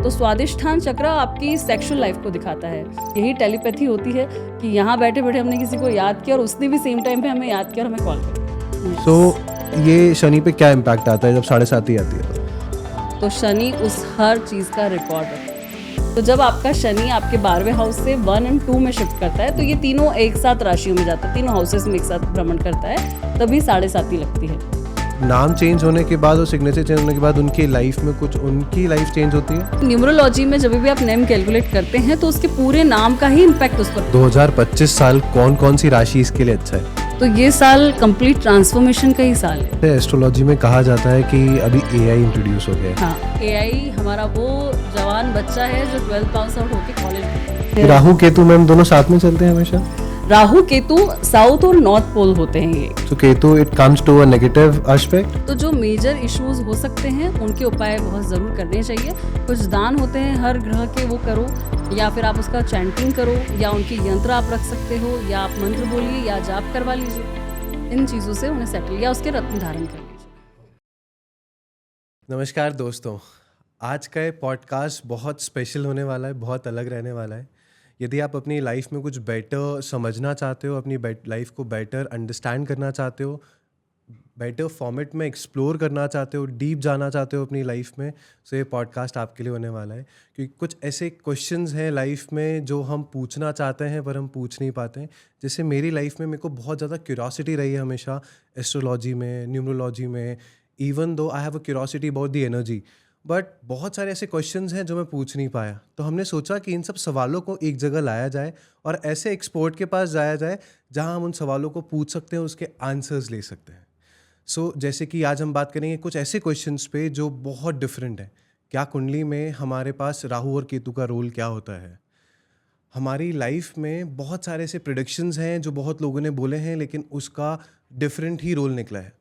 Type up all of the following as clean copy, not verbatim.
तो स्वादिष्ठान चक्र आपकी सेक्सुअल लाइफ को दिखाता है। यही टेलीपैथी होती है कि यहाँ बैठे बैठे हमने किसी को याद किया और उसने भी सेम टाइम पे हमें याद किया और हमें कॉल किया। सो ये शनि पे क्या इम्पैक्ट आता है जब 7:30 आती है? तो शनि उस हर चीज़ का रिकॉर्ड रखता है। तो जब आपका शनि आपके 12वें हाउस से 1 और 2 में शिफ्ट करता है तो ये तीनों एक साथ राशियों में जाता है, तीनों हाउसेस में एक साथ भ्रमण करता है, तभी 7:30 लगती है। नाम चेंज होने के बाद और सिग्नेचर चेंज होने के बाद उनकी लाइफ में कुछ उनकी लाइफ चेंज होती है? न्यूमरोलॉजी में जब भी आप नेम कैलकुलेट करते हैं तो उसके पूरे नाम का ही इम्पैक्ट उस पर। 2025 साल कौन कौन सी राशि इसके लिए अच्छा है? तो ये साल कंप्लीट ट्रांसफॉर्मेशन का ही साल है। एस्ट्रोलॉजी में कहा जाता है कि अभी AI इंट्रोड्यूस हो गया है। हाँ, AI हमारा वो जवान बच्चा है जो 12th पास आउट होकर कॉलेज में। राहु केतु मैम दोनों साथ में चलते हैं हमेशा? राहु केतु साउथ और नॉर्थ पोल होते हैं ये। तो Ketu it comes to a negative aspect. तो जो मेजर इश्यूज हो सकते हैं उनके उपाय बहुत ज़रूर करने चाहिए। कुछ दान होते हैं हर ग्रह के, वो करो, या फिर आप उसका चैंटिंग करो, या उनकी यंत्र आप रख सकते हो, या आप मंत्र बोलिए या जाप करवा लीजिए। इन चीज़ों से उन्हें सेटल, या उसके रत्न धारण कर लीजिए। नमस्कार दोस्तों, आज का ये पॉडकास्ट बहुत स्पेशल होने वाला है, बहुत अलग रहने वाला है। यदि आप अपनी लाइफ में कुछ बेटर समझना चाहते हो, अपनी लाइफ को बेटर अंडरस्टैंड करना चाहते हो, बेटर फॉर्मेट में एक्सप्लोर करना चाहते हो, डीप जाना चाहते हो अपनी लाइफ में, तो ये पॉडकास्ट आपके लिए होने वाला है। क्योंकि कुछ ऐसे क्वेश्चंस हैं लाइफ में जो हम पूछना चाहते हैं पर हम पूछ नहीं पाते हैं। जैसे मेरी लाइफ में मेरे को बहुत ज़्यादा क्यूरोसिटी रही है हमेशा एस्ट्रोलॉजी में, न्यूमरोलॉजी में, even though I have a curiosity about the energy, but बहुत सारे ऐसे क्वेश्चंस हैं जो मैं पूछ नहीं पाया। तो हमने सोचा कि इन सब सवालों को एक जगह लाया जाए और ऐसे एक्सपर्ट के पास जाया जाए जहां हम उन सवालों को पूछ सकते हैं, उसके आंसर्स ले सकते हैं। जैसे कि आज हम बात करेंगे कुछ ऐसे क्वेश्चंस पे जो बहुत डिफरेंट है। क्या कुंडली में हमारे पास राहु और केतु का रोल क्या होता है? हमारी लाइफ में बहुत सारे ऐसे प्रेडिक्शंस हैं जो बहुत लोगों ने बोले हैं, लेकिन उसका डिफरेंट ही रोल निकला है।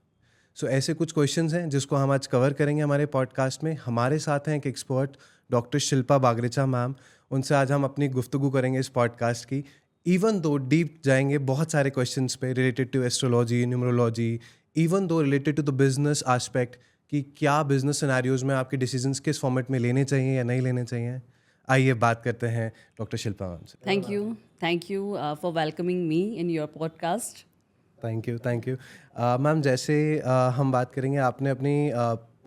ऐसे कुछ क्वेश्चंस हैं जिसको हम आज कवर करेंगे हमारे पॉडकास्ट में। हमारे साथ हैं एक expert, doctor Shilpa Bagrecha ma'am. उनसे आज हम अपनी गुफ्तगू करेंगे इस पॉडकास्ट की। इवन दो डीप जाएंगे बहुत सारे क्वेश्चंस पे related to astrology, numerology, even though related to the business aspect कि क्या बिजनेस सिनेरियोज में आपके डिसीजंस किस फॉर्मेट में लेने चाहिए या नहीं लेने चाहिए। आइए बात करते हैं डॉक्टर शिल्पा मैम से। Thank you for welcoming me in your podcast. Thank you ma'am. जैसे हम बात करेंगे, आपने अपनी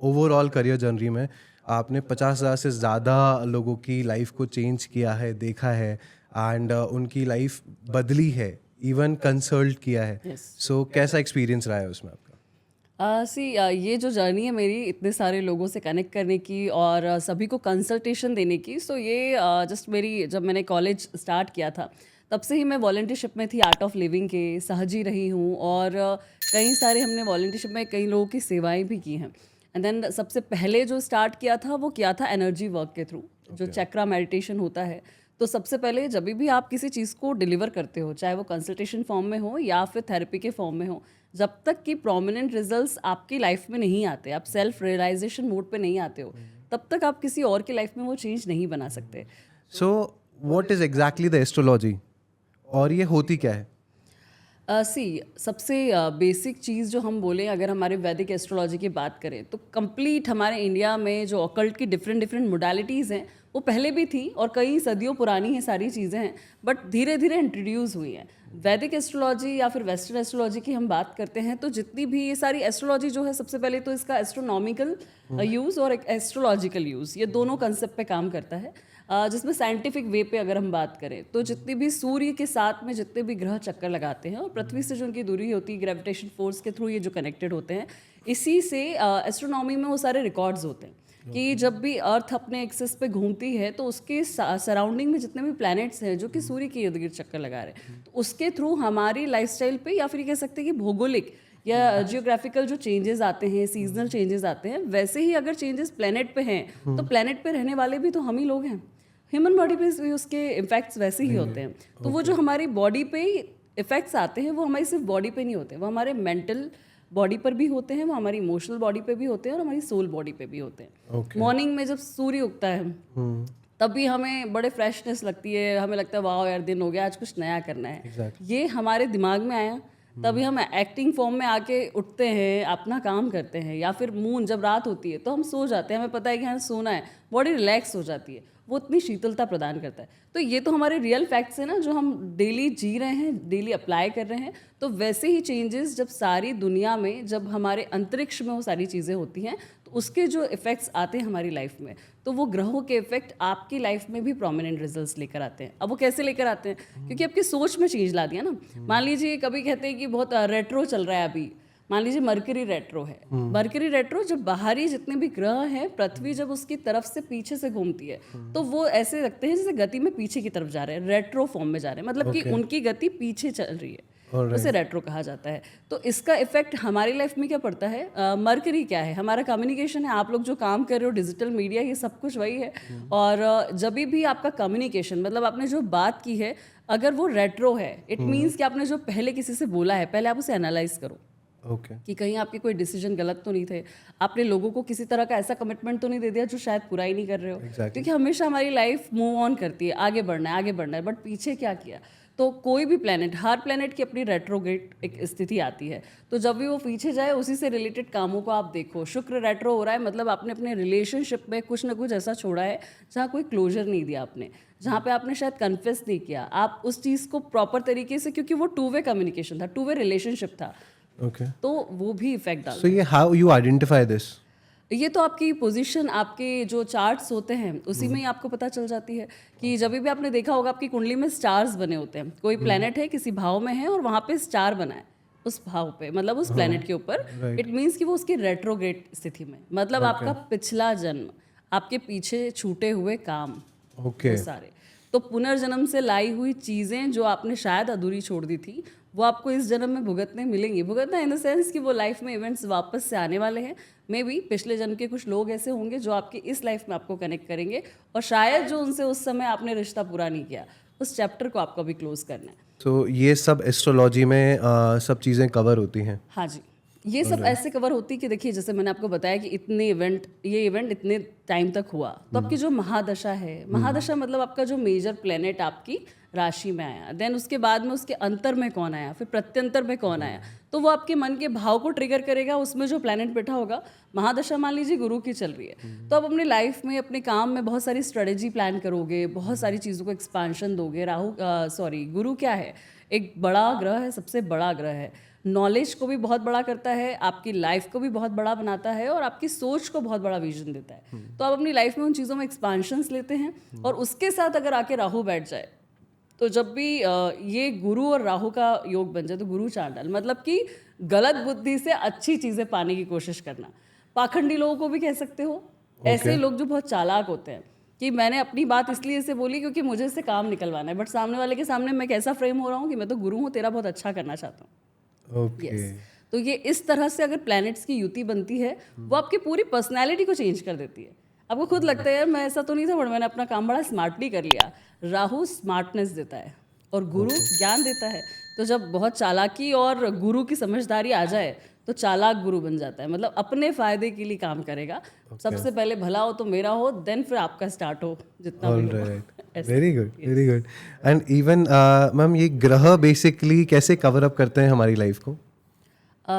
ओवरऑल करियर जर्नी में आपने 50,000 से ज़्यादा लोगों की लाइफ को चेंज किया है, देखा है, एंड उनकी लाइफ बदली है, इवन कंसल्ट किया है। सो कैसा एक्सपीरियंस रहा है उसमें आपका? ये जो जर्नी है मेरी इतने सारे लोगों से कनेक्ट करने की और सभी को कंसल्टेशन देने की, ये जस्ट मेरी, जब मैंने कॉलेज स्टार्ट किया था तब से ही मैं वॉलंटियरशिप में थी, आर्ट ऑफ लिविंग के सहजी रही हूँ, और कई सारे हमने वॉलंटियरशिप में कई लोगों की सेवाएं भी की हैं। एंड देन सबसे पहले जो स्टार्ट किया था वो किया था एनर्जी वर्क के थ्रू, जो चक्रा मेडिटेशन होता है। तो सबसे पहले जब भी आप किसी चीज़ को डिलीवर करते हो, चाहे वो कंसल्टेशन फॉर्म में हो या फिर थेरेपी के फॉर्म में हो, जब तक कि प्रोमिनेंट रिजल्ट्स आपकी लाइफ में नहीं आते, आप सेल्फ रियलाइजेशन मोड पे नहीं आते हो, तब तक आप किसी और की लाइफ में वो चेंज नहीं बना सकते। So what is exactly the astrology और ये होती क्या है? सबसे बेसिक चीज़ जो हम बोलें, अगर हमारे वैदिक एस्ट्रोलॉजी की बात करें, तो कंप्लीट हमारे इंडिया में जो ऑकल्ट की डिफरेंट मोडालिटीज़ हैं वो पहले भी थी और कई सदियों पुरानी है सारी चीज़ें हैं, बट धीरे धीरे इंट्रोड्यूस हुई हैं। वैदिक एस्ट्रोलॉजी या फिर वेस्टर्न एस्ट्रोलॉजी की हम बात करते हैं तो जितनी भी ये सारी एस्ट्रोलॉजी जो है, सबसे पहले तो इसका एस्ट्रोनॉमिकल यूज़ और एक एस्ट्रोलॉजिकल यूज़, ये दोनों कंसेप्ट पे काम करता है। जिसमें साइंटिफिक वे पे अगर हम बात करें तो जितनी भी सूर्य के साथ में जितने भी ग्रह चक्कर लगाते हैं और पृथ्वी से जो उनकी दूरी होती है ग्रेविटेशन फोर्स के थ्रू ये जो कनेक्टेड होते हैं, इसी से एस्ट्रोनॉमी में वो सारे रिकॉर्ड्स होते हैं कि जब भी अर्थ अपने एक्सिस पे घूमती है तो उसके सराउंडिंग में जितने भी प्लैनेट्स हैं जो कि सूर्य के इर्द गिर्द चक्कर लगा रहे हैं, तो उसके थ्रू हमारी लाइफस्टाइल पे, या फिर कह सकते हैं कि भौगोलिक या जियोग्राफिकल जो चेंजेस आते हैं, सीजनल चेंजेस आते हैं, वैसे ही अगर चेंजेस प्लैनेट पे हैं तो प्लैनेट पे रहने वाले भी तो हम ही लोग हैं। ह्यूमन बॉडी पे भी उसके इफेक्ट्स वैसे ही होते हैं। तो वो जो हमारी बॉडी पे इफेक्ट्स आते हैं वो हमारी सिर्फ बॉडी पे नहीं होते, वो हमारे मेंटल बॉडी पर भी होते हैं, वो हमारी इमोशनल बॉडी पे भी होते हैं और हमारी सोल बॉडी पे भी होते हैं। मॉर्निंग में जब सूर्य उगता है तब भी हमें बड़े फ्रेशनेस लगती है, हमें लगता है वाह यार दिन हो गया, आज कुछ नया करना है। ये हमारे दिमाग में आया, तभी हम एक्टिंग फॉर्म में आके उठते हैं, अपना काम करते हैं, या फिर मून जब रात होती है तो हम सो जाते हैं, हमें पता है कि हाँ सोना है, बॉडी रिलैक्स हो जाती है, वो इतनी शीतलता प्रदान करता है। तो ये तो हमारे रियल फैक्ट्स हैं ना, जो हम डेली जी रहे हैं, डेली अप्लाई कर रहे हैं। तो वैसे ही चेंजेस जब सारी दुनिया में, जब हमारे अंतरिक्ष में वो सारी चीज़ें होती हैं, तो उसके जो इफ़ेक्ट्स आते हैं हमारी लाइफ में, तो वो ग्रहों के इफेक्ट आपकी लाइफ में भी प्रोमिनेंट रिजल्ट्स लेकर आते हैं। अब वो कैसे लेकर आते हैं? क्योंकि आपकी सोच में चेंज ला दिया ना। मान लीजिए कभी कहते हैं कि बहुत रेट्रो चल रहा है अभी, मान लीजिए मरकरी रेट्रो है। मरकरी रेट्रो, जब बाहरी जितने भी ग्रह हैं, पृथ्वी जब उसकी तरफ से पीछे से घूमती है, तो वो ऐसे लगते हैं जैसे गति में पीछे की तरफ जा रहे हैं, रेट्रो फॉर्म में जा रहे हैं, मतलब कि उनकी गति पीछे चल रही है, उसे रेट्रो कहा जाता है। तो इसका इफेक्ट हमारी लाइफ में क्या पड़ता है? मरकरी क्या है? हमारा कम्युनिकेशन है। आप लोग जो काम कर रहे हो, डिजिटल मीडिया, ये सब कुछ वही है। और जब भी आपका कम्युनिकेशन, मतलब आपने जो बात की है, अगर वो रेट्रो है, इट मीन्स कि आपने जो पहले किसी से बोला है, पहले आप उसे एनालाइज करो कि कहीं आपके कोई डिसीजन गलत तो नहीं थे, आपने लोगों को किसी तरह का ऐसा कमिटमेंट तो नहीं दे दिया जो शायद पूरा ही नहीं कर रहे हो। क्योंकि हमेशा हमारी लाइफ मूव ऑन करती है, आगे बढ़ना है, आगे बढ़ना है, बट पीछे क्या किया? तो कोई भी प्लेनेट, हर प्लेनेट की अपनी रेट्रोग्रेड एक स्थिति आती है। तो जब भी वो पीछे जाए, उसी से रिलेटेड कामों को आप देखो। शुक्र रेट्रो हो रहा है, मतलब आपने अपने रिलेशनशिप में कुछ ना कुछ ऐसा छोड़ा है जहाँ कोई क्लोजर नहीं दिया आपने, जहाँ पे आपने शायद कन्फेस नहीं किया आप उस चीज़ को प्रॉपर तरीके से, क्योंकि वो टू वे कम्युनिकेशन था, टू वे रिलेशनशिप था। तो वो भी इफेक्ट डाल। सो ये हाउ यू आइडेंटिफाई दिस? ये तो आपकी पोजीशन, आपके जो चार्ट्स होते हैं, उसी में ही आपको पता चल जाती है कि जब भी आपने देखा होगा आपकी कुंडली में स्टार्स बने होते हैं। कोई प्लेनेट है, किसी भाव में है और वहाँ पे स्टार बना है उस भाव पे, मतलब उस प्लेनेट के ऊपर, इट मीन्स कि वो उसकी रेट्रोग्रेड स्थिति में, मतलब आपका पिछला जन्म, आपके पीछे छूटे हुए काम, वो सारे, तो पुनर्जन्म से लाई हुई चीज़ें जो आपने शायद अधूरी छोड़ दी थी, वो आपको इस जन्म में भुगतने मिलेंगी। भुगतना इन द सेंस कि वो लाइफ में इवेंट्स वापस से आने वाले हैं। मे बी पिछले जन्म के कुछ लोग ऐसे होंगे जो आपकी इस लाइफ में आपको कनेक्ट करेंगे, और शायद जो उनसे उस समय आपने रिश्ता पूरा नहीं किया, उस चैप्टर को आपको भी क्लोज करना है। तो ये सब एस्ट्रोलॉजी में सब चीज़ें कवर होती हैं? हाँ जी, ये सब ऐसे कवर होती कि देखिए, जैसे मैंने आपको बताया कि ये इवेंट इतने टाइम तक हुआ, तो आपकी जो महादशा है, महादशा मतलब आपका जो मेजर प्लेनेट आपकी राशि में आया, देन उसके बाद में उसके अंतर में कौन आया, फिर प्रत्यंतर में कौन आया, तो वो आपके मन के भाव को ट्रिगर करेगा। उसमें जो प्लेनेट बैठा होगा, महादशा मान लीजिए गुरु की चल रही है, तो आप अपनी लाइफ में, अपने काम में बहुत सारी स्ट्रेटेजी प्लान करोगे, बहुत सारी चीज़ों को एक्सपांशन दोगे। गुरु क्या है? एक बड़ा ग्रह है, सबसे बड़ा ग्रह है, नॉलेज को भी बहुत बड़ा करता है, आपकी लाइफ को भी बहुत बड़ा बनाता है, और आपकी सोच को बहुत बड़ा विजन देता है। तो आप अपनी लाइफ में उन चीज़ों में एक्सपांशंस लेते हैं, और उसके साथ अगर आके राहु बैठ जाए, तो जब भी ये गुरु और राहु का योग बन जाए, तो गुरु चांडाल, मतलब कि गलत बुद्धि से अच्छी चीज़ें पाने की कोशिश करना। पाखंडी लोगों को भी कह सकते हो, ऐसे लोग जो बहुत चालाक होते हैं कि मैंने अपनी बात इसलिए से बोली क्योंकि मुझे इससे काम निकलवाना है, बट सामने वाले के सामने मैं कैसा फ्रेम हो रहा हूँ कि मैं तो गुरु हूँ, तेरा बहुत अच्छा करना चाहता हूँ। Yes. तो ये इस तरह से अगर प्लैनेट्स की युति बनती है, वो आपकी पूरी पर्सनैलिटी को चेंज कर देती है। आपको खुद लगता है यार मैं ऐसा तो नहीं था, बट मैंने अपना काम बड़ा स्मार्टली कर लिया। राहु स्मार्टनेस देता है और गुरु ज्ञान देता है। तो जब बहुत चालाकी और गुरु की समझदारी आ जाए, तो चालाक गुरु बन जाता है, मतलब अपने फायदे के लिए काम करेगा। सबसे पहले भला हो तो मेरा हो, देन फिर आपका स्टार्ट हो जितना भी हो। Very good, very good. And even ma'am, ये ग्रह बेसिकली कैसे कवर अप करते हैं हमारी लाइफ को?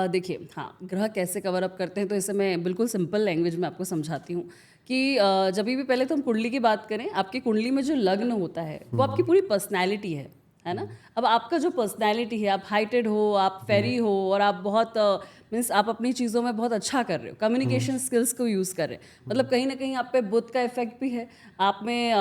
देखिए, हाँ, ग्रह कैसे कवर अप करते हैं, तो इसे मैं बिल्कुल सिंपल लैंग्वेज में आपको समझाती हूँ कि जब भी पहले तो हम कुंडली की बात करें, आपकी कुंडली में जो लग्न होता है वो आपकी पूरी पर्सनैलिटी है ना। अब आपका जो पर्सनैलिटी है, आप हाइटेड हो, आप फेरी हो, और आप बहुत मीन्स आप अपनी चीज़ों में बहुत अच्छा कर रहे हो, कम्युनिकेशन स्किल्स को यूज़ कर रहे हैं, मतलब कहीं ना कहीं आप पे बुध का इफेक्ट भी है आप में,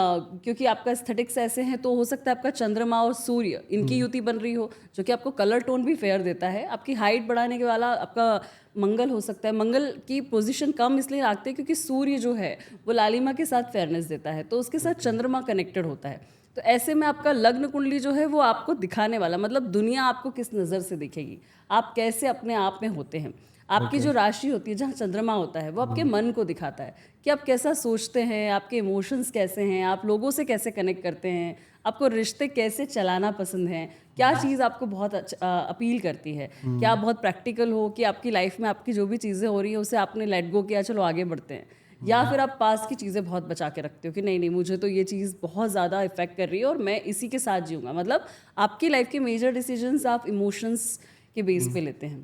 क्योंकि आपका एस्थेटिक्स ऐसे हैं, तो हो सकता है आपका चंद्रमा और सूर्य इनकी युति बन रही हो, जो कि आपको कलर टोन भी फेयर देता है। आपकी हाइट बढ़ाने के वाला आपका मंगल हो सकता है। मंगल की पोजीशन कम इसलिए रखते हैं क्योंकि सूर्य जो है वो लालिमा के साथ फेयरनेस देता है, तो उसके साथ चंद्रमा कनेक्टेड होता है। तो ऐसे में आपका लग्न कुंडली जो है वो आपको दिखाने वाला, मतलब दुनिया आपको किस नज़र से दिखेगी, आप कैसे अपने आप में होते हैं। आपकी जो राशि होती है, जहाँ चंद्रमा होता है, वो आपके मन को दिखाता है कि आप कैसा सोचते हैं, आपके इमोशंस कैसे हैं, आप लोगों से कैसे कनेक्ट करते हैं, आपको रिश्ते कैसे चलाना पसंद है, क्या चीज़ आपको बहुत अपील करती है, क्या आप बहुत प्रैक्टिकल हो कि आपकी लाइफ में आपकी जो भी चीज़ें हो रही है उसे आपने लेट गो किया, चलो आगे बढ़ते हैं, या फिर आप पास की चीज़ें बहुत बचा के रखते हो कि नहीं नहीं, मुझे तो ये चीज़ बहुत ज़्यादा इफेक्ट कर रही है और मैं इसी के साथ जीऊँगा। मतलब आपकी लाइफ के मेजर डिसीजंस आप इमोशंस के बेस पे लेते हैं।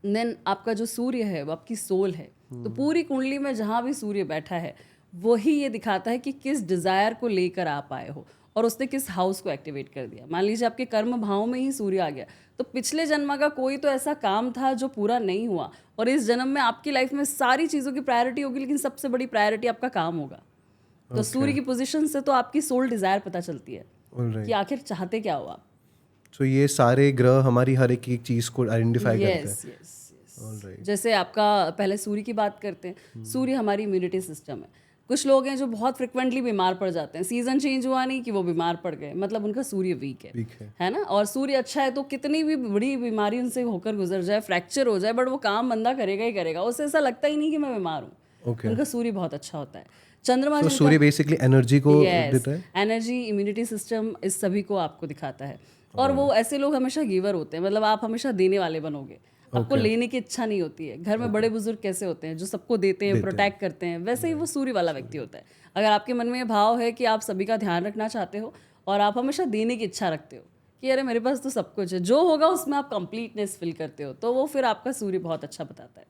देन आपका जो सूर्य है वो आपकी सोल है। तो पूरी कुंडली में जहाँ भी सूर्य बैठा है वही ये दिखाता है कि किस डिज़ायर को लेकर आप आए हो और उसने किस हाउस को एक्टिवेट कर दिया। मान लीजिए आपके कर्म भाव में ही सूर्य आ गया, तो पिछले जन्म का कोई तो ऐसा काम था जो पूरा नहीं हुआ और इस जन्म में आपकी लाइफ में सारी चीज़ों की प्रायोरिटी होगी, लेकिन सबसे बड़ी प्रायोरिटी आपका काम होगा। तो सूर्य की पोजीशन से तो आपकी सोल डिज़ायर पता चलती है कि आखिर चाहते क्या हो आप। सो ये सारे ग्रह हमारी हर एक चीज़ को आइडेंटिफाई करते हैं। Yes yes yes. जैसे आपका पहले सूर्य की बात करते हैं। सूर्य हमारी इम्यूनिटी सिस्टम है। कुछ लोग हैं जो बहुत फ्रिक्वेंटली बीमार पड़ जाते हैं, सीजन चेंज हुआ नहीं कि वो बीमार पड़ गए, मतलब उनका सूर्य वीक है ना। और सूर्य अच्छा है तो कितनी भी बड़ी बीमारी उनसे होकर गुजर जाए, फ्रैक्चर हो जाए, बट वो काम बंदा करेगा ही करेगा, उसे ऐसा लगता ही नहीं कि मैं बीमार हूँ। उनका सूर्य बहुत अच्छा होता है। चंद्रमा तो सूर्य बेसिकली एनर्जी को देता है। एनर्जी, इम्यूनिटी सिस्टम, इस सभी को आपको दिखाता है। और वो ऐसे लोग हमेशा गिवर होते हैं, मतलब आप हमेशा देने वाले बनोगे, आपको लेने की इच्छा नहीं होती है। घर में बड़े बुजुर्ग कैसे होते हैं, जो सबको देते हैं, प्रोटेक्ट करते हैं, वैसे ही वो सूर्य वाला व्यक्ति होता है। अगर आपके मन में ये भाव है कि आप सभी का ध्यान रखना चाहते हो और आप हमेशा देने की इच्छा रखते हो कि अरे मेरे पास तो सब कुछ है, जो होगा उसमें आप कंप्लीटनेस फील करते हो, तो वो फिर आपका सूर्य बहुत अच्छा बताता है।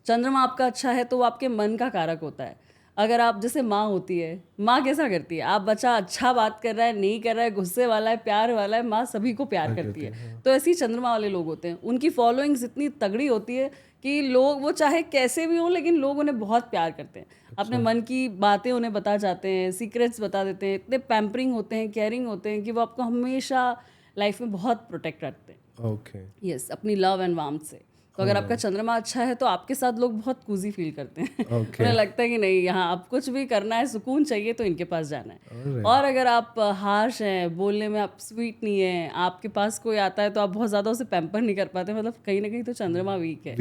चंद्रमा आपका अच्छा है तो वो आपके मन का कारक होता है। अगर आप, जैसे माँ होती है, माँ कैसा करती है, आप बच्चा अच्छा बात कर रहा है, नहीं कर रहा है, गुस्से वाला है, प्यार वाला है, माँ सभी को प्यार करती है। तो ऐसे ही चंद्रमा वाले लोग होते हैं, उनकी फॉलोइंग्स इतनी तगड़ी होती है कि लोग, वो चाहे कैसे भी हों, लेकिन लोग उन्हें बहुत प्यार करते हैं। अपने मन की बातें उन्हें बता जाते हैं, सीक्रेट्स बता देते हैं, इतने पैम्परिंग होते हैं, केयरिंग होते हैं कि वो आपको हमेशा लाइफ में बहुत प्रोटेक्ट रखते हैं। ओके। यस, अपनी लव एंड वार्मथ से। तो अगर आपका चंद्रमा अच्छा है तो आपके साथ लोग बहुत कूजी फील करते हैं। उन्हें लगता है कि नहीं, यहाँ आप कुछ भी करना है, सुकून चाहिए तो इनके पास जाना है। और अगर आप हार्श हैं, बोलने में आप स्वीट नहीं है, आपके पास कोई आता है तो आप बहुत ज़्यादा उसे पैम्पर नहीं कर पाते, मतलब कहीं ना कहीं तो चंद्रमा वीक है।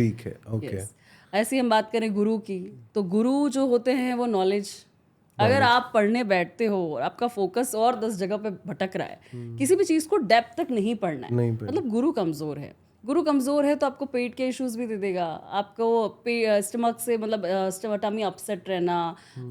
ओके। ऐसे ही हम बात करें गुरु की, तो गुरु जो होते हैं वो नॉलेज। अगर आप पढ़ने बैठते हो और आपका फोकस और 10 जगह पे भटक रहा है, किसी भी चीज़ को डेप्थ तक नहीं पढ़ना है, मतलब गुरु कमज़ोर है। गुरु कमज़ोर है तो आपको पेट के इश्यूज भी दे देगा, आपको स्टमक से, मतलब टमी अपसेट रहना,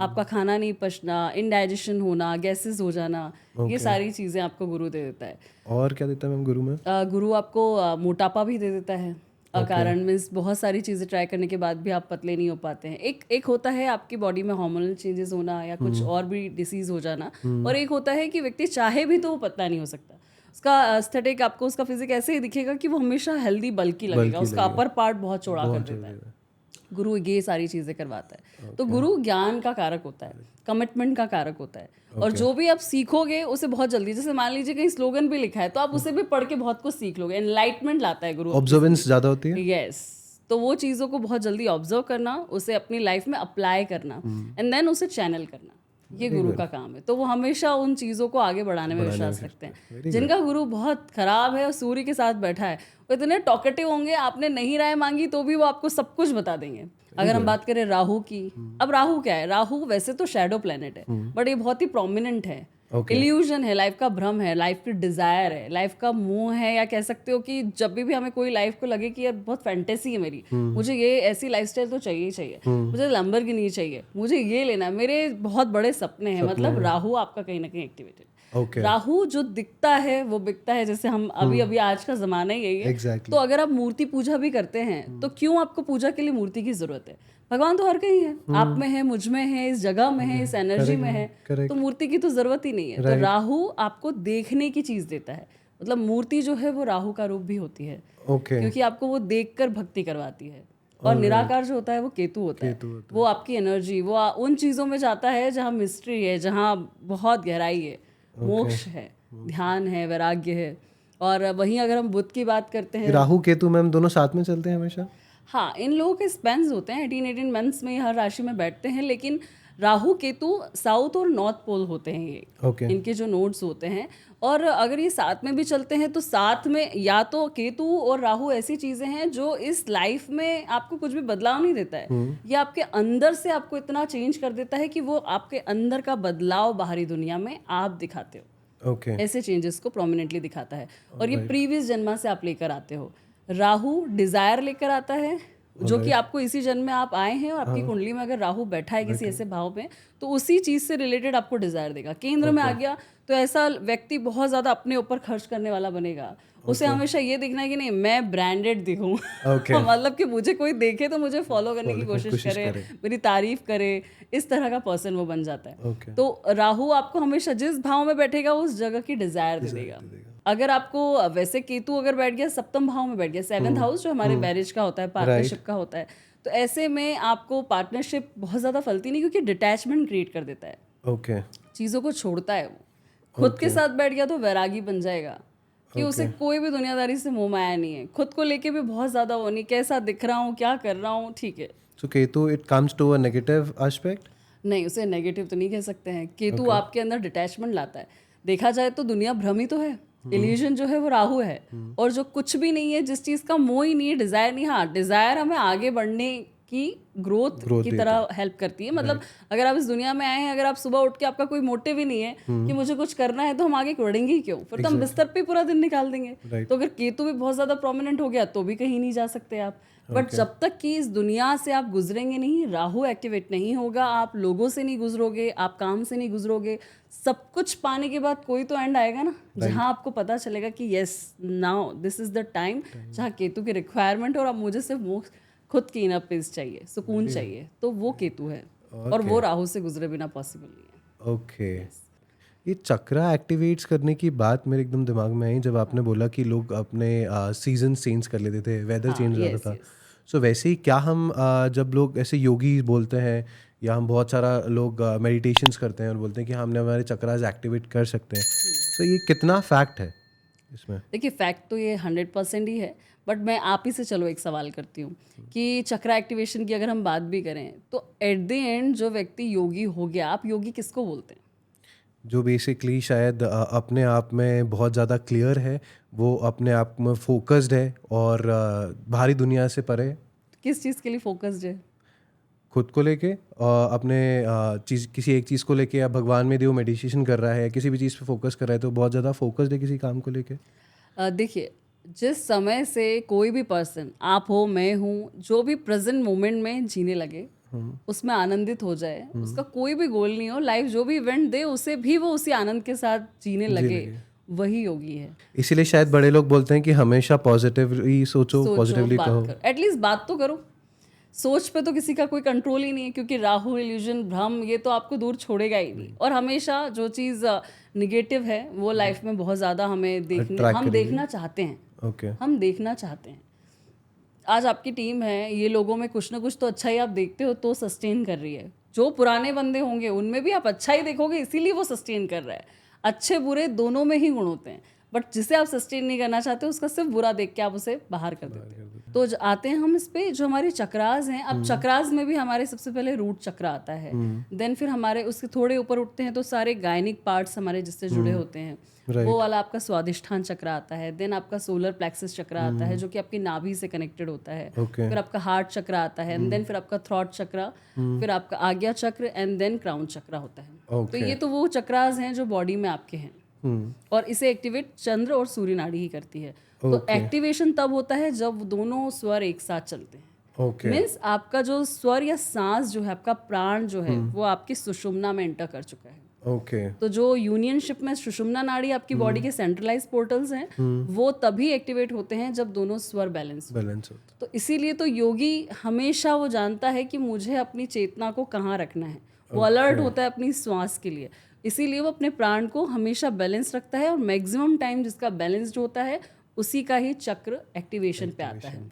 आपका खाना नहीं पचना, इनडाइजेशन होना, गैसेस हो जाना, ये सारी चीज़ें आपको गुरु दे देता है। और क्या देता है मैम गुरु में? गुरु आपको मोटापा भी दे देता है अकारण, मीन्स बहुत सारी चीज़ें ट्राई करने के बाद भी आप पतले नहीं हो पाते हैं। एक होता है आपकी बॉडी में हार्मोनल चेंजेस होना या कुछ और भी डिसीज़ हो जाना, और एक होता है कि व्यक्ति चाहे भी तो वो पतला नहीं हो सकता। उसका एस्थेटिक, आपको उसका फिजिक ऐसे ही दिखेगा कि वो हमेशा हेल्दी बल्की लगेगा, उसका अपर पार्ट बहुत चौड़ा कर देता है। गुरु ये सारी चीज़ें करवाता है। तो गुरु ज्ञान का कारक होता है, कमिटमेंट का कारक होता है, और जो भी आप सीखोगे उसे बहुत जल्दी, जैसे मान लीजिए कहीं स्लोगन भी लिखा है तो आप उसे भी पढ़ के बहुत कुछ सीख लोगे। एनलाइटमेंट लाता है गुरु। ऑब्जर्वेंस ज़्यादा होती है। यस, तो वो चीज़ों को बहुत जल्दी ऑब्जर्व करना, उसे अपनी लाइफ में अप्लाई करना एंड देन उसे चैनल करना, ये गुरु का काम है। तो वो हमेशा उन चीज़ों को आगे बढ़ाने में विश्वास रखते हैं। जिनका गुरु बहुत खराब है और सूर्य के साथ बैठा है, वो इतने टॉकेटिव होंगे, आपने नहीं राय मांगी तो भी वो आपको सब कुछ बता देंगे। अगर हम बात करें राहु की, अब राहु क्या है? राहु वैसे तो शैडो प्लेनेट है, बट ये बहुत ही प्रोमिनेंट है। इल्यूजन है, लाइफ का भ्रम है, लाइफ की डिजायर है, लाइफ का मोह है, या कह सकते हो कि जब भी हमें कोई लाइफ को लगे कि यार बहुत फैंटेसी है मेरी, मुझे ये ऐसी लाइफस्टाइल तो चाहिए ही चाहिए, मुझे लैम्बोर्गिनी चाहिए, मुझे ये लेना है, मेरे बहुत बड़े सपने हैं, मतलब राहु आपका कहीं ना कहीं एक्टिवेटेड। राहु जो दिखता है वो बिकता है, जैसे हम अभी आज का जमाना ही यही है। तो अगर आप मूर्ति पूजा भी करते हैं तो क्यों आपको पूजा के लिए मूर्ति की जरूरत है? भगवान तो हर कहीं है, आप में है, मुझ में है, इस जगह में है, इस एनर्जी में है, तो मूर्ति की तो जरूरत ही नहीं है। तो राहु आपको देखने की चीज देता है, मतलब मूर्ति जो है वो राहु का रूप भी होती है, क्योंकि आपको वो देखकर भक्ति करवाती है। और निराकार जो होता है वो केतु होता है, वो आपकी एनर्जी, वो उन चीजों में जाता है जहाँ मिस्ट्री है, जहाँ बहुत गहराई है, मोक्ष है, ध्यान है, वैराग्य है। और वहीं अगर हम बुध की बात करते हैं, राहु केतु मैम दोनों साथ में चलते हैं हमेशा? हाँ, इन लोगों के स्पेन्स होते हैं 18 मंथ्स में, हर राशि में बैठते हैं, लेकिन राहु केतु साउथ और नॉर्थ पोल होते हैं ये, इनके जो नोड्स होते हैं। और अगर ये साथ में भी चलते हैं तो साथ में या तो केतु और राहु ऐसी चीज़ें हैं जो इस लाइफ में आपको कुछ भी बदलाव नहीं देता है, ये आपके अंदर से आपको इतना चेंज कर देता है कि वो आपके अंदर का बदलाव बाहरी दुनिया में आप दिखाते हो। ऐसे चेंजेस को प्रोमिनेंटली दिखाता है, और ये प्रीवियस जन्मा से आप लेकर आते हो। राहु डिज़ायर लेकर आता है, जो कि आपको इसी जन्म में आप आए हैं, और आपकी कुंडली में अगर राहु बैठा है किसी ऐसे भाव में, तो उसी चीज से रिलेटेड आपको डिजायर देगा। केंद्र में आ गया तो ऐसा व्यक्ति बहुत ज्यादा अपने ऊपर खर्च करने वाला बनेगा। उसे हमेशा ये दिखना है कि नहीं मैं ब्रांडेड दिखूं। मतलब कि मुझे कोई देखे तो मुझे फॉलो करने की कोशिश करे, मेरी तारीफ करे, इस तरह का पर्सन वो बन जाता है। तो राहु आपको हमेशा जिस भाव में बैठेगा उस जगह की डिजायर दे देगा। अगर आपको वैसे केतु अगर बैठ गया सप्तम भाव में बैठ गया, 7th हाउस जो हमारे मैरिज का होता है, पार्टनरशिप का होता है, तो ऐसे में आपको पार्टनरशिप बहुत ज्यादा फलती नहीं, क्योंकि डिटैचमेंट क्रिएट कर देता है। चीजों को छोड़ता है वो। खुद के साथ बैठ गया तो वैरागी बन जाएगा कि उसे कोई भी दुनियादारी से मोह माया नहीं है, खुद को लेके भी बहुत ज्यादा वो नहीं, कैसा दिख रहा हूँ, क्या कर रहा हूँ, ठीक है। So Ketu it comes to a negative aspect? नहीं, उसे नेगेटिव तो नहीं कह सकते हैं। केतु आपके अंदर डिटैचमेंट लाता है। देखा जाए तो दुनिया भ्रम ही तो है, इल्यूजन जो है वो राहु है, और जो कुछ भी नहीं है, जिस चीज का मोह ही नहीं है, डिजायर नहीं। हाँ, डिजायर हमें आगे बढ़ने की ग्रोथ की तरह हेल्प करती है। मतलब अगर आप इस दुनिया में आए हैं, अगर आप सुबह उठ के आपका कोई मोटिव ही नहीं है कि मुझे कुछ करना है, तो हम आगे बढ़ेंगे ही क्यों? फिर तो हम बिस्तर पे पूरा दिन निकाल देंगे। तो अगर केतु भी बहुत ज्यादा प्रोमिनेंट हो गया तो भी कहीं नहीं जा सकते आप। बट जब तक कि इस दुनिया से आप गुजरेंगे नहीं, राहु एक्टिवेट नहीं होगा, आप लोगों से नहीं गुजरोगे, आप काम से नहीं गुजरोगे, सब कुछ पाने के बाद कोई तो एंड आएगा ना, जहां आपको पता चलेगा कि yes now this is the time, जहां केतु की रिक्वायरमेंट और अब मुझे सिर्फ खुद की इनर पीस चाहिए, सुकून चाहिए, तो वो केतु है। और वो राहु से गुजरे बिना पॉसिबल नहीं है। ओके। ये चक्रा एक्टिवेट्स करने की बात मेरे एकदम दिमाग में आई जब आपने बोला कि लोग अपने सीजन चेंज कर लेते थे, वेदर चेंज हो जाता था। सो वैसे ही क्या हम जब लोग ऐसे योगी बोलते हैं, या हम बहुत सारा लोग मेडिटेशंस करते हैं और बोलते हैं कि हमने हमारे चक्रास एक्टिवेट कर सकते हैं, तो ये कितना फैक्ट है इसमें? देखिए, फैक्ट तो ये 100% ही है, बट मैं आप ही से चलो एक सवाल करती हूँ कि चक्रा एक्टिवेशन की अगर हम बात भी करें, तो एट द एंड जो व्यक्ति योगी हो गया, आप योगी किसको बोलते हैं? जो बेसिकली शायद अपने आप में बहुत ज़्यादा क्लियर है, वो अपने आप में फोकस्ड है और बाहरी दुनिया से परे। किस चीज़ के लिए फोकस्ड है? खुद को लेके, अपने चीज़, किसी एक चीज़ को लेके, या भगवान में जो मेडिटेशन कर रहा है, किसी भी चीज़ पे फोकस कर रहा है, तो बहुत ज़्यादा फोकस्ड है किसी काम को लेके। देखिए, जिस समय से कोई भी पर्सन, आप हो, मैं हूँ, जो भी प्रेजेंट मोमेंट में जीने लगे, उसमें आनंदित हो जाए, उसका कोई भी गोल नहीं हो, लाइफ जो भी इवेंट दे उसे भी वो उसी आनंद के साथ जीने लगे, वही योगी है। इसीलिए शायद बड़े लोग बोलते हैं कि हमेशा पॉजिटिवली सोचो, पॉजिटिवली कहो, एटलीस्ट बात तो करो। सोच पे तो किसी का कोई कंट्रोल ही नहीं है, क्योंकि राहु, इल्यूजन, भ्रम, ये तो आपको दूर छोड़ेगा ही नहीं। और हमेशा जो चीज़ निगेटिव है वो लाइफ में बहुत ज़्यादा हमें हम देखना चाहते हैं। हम देखना चाहते हैं। आज आपकी टीम है, ये लोगों में कुछ ना कुछ तो अच्छा ही आप देखते हो, तो सस्टेन कर रही है। जो पुराने बंदे होंगे उनमें भी आप अच्छा ही देखोगे, इसीलिए वो सस्टेन कर रहा है। अच्छे बुरे दोनों में ही गुण होते हैं, बट जिसे आप सस्टेन नहीं करना चाहते उसका सिर्फ बुरा देख के आप उसे बाहर कर देते हैं। तो आते हैं हम इस पे, जो हमारी चक्रास हैं। अब चक्रास में भी हमारे सबसे पहले रूट चक्र आता है, देन फिर हमारे उसके थोड़े ऊपर उठते हैं तो सारे गायनिक पार्ट्स हमारे जिससे जुड़े होते हैं, वो वाला आपका स्वादिष्ठान चक्र आता है। देन आपका सोलर प्लेक्सस चक्र आता है, जो कि आपकी नाभि से कनेक्टेड होता है। फिर आपका हार्ट चक्र आता है, एंड देन फिर आपका थ्रॉट चक्र, फिर आपका आज्ञा चक्र, एंड देन क्राउन चक्र होता है। तो ये तो वो चक्रास हैं जो बॉडी में आपके हैं, और इसे एक्टिवेट चंद्र और सूर्य नाड़ी ही करती है। तो एक्टिवेशन तब होता है जब दोनों स्वर एक साथ चलते हैं। मीन्स आपका जो स्वर या सांस जो है, आपका प्राण जो है, वो आपकी सुषुम्ना में एंटर कर चुका है। तो जो यूनियनशिप में सुषुम्ना नाड़ी आपकी बॉडी के सेंट्रलाइज पोर्टल्स हैं, वो तभी एक्टिवेट होते हैं जब दोनों स्वर बैलेंस होते। तो इसीलिए तो योगी हमेशा वो जानता है कि मुझे अपनी चेतना को कहाँ रखना है। वो अलर्ट होता है अपनी श्वास के लिए, इसीलिए वो अपने प्राण को हमेशा बैलेंस रखता है, और मैक्सिमम टाइम जिसका बैलेंस्ड होता है उसी का ही चक्र एक्टिवेशन पे आता है।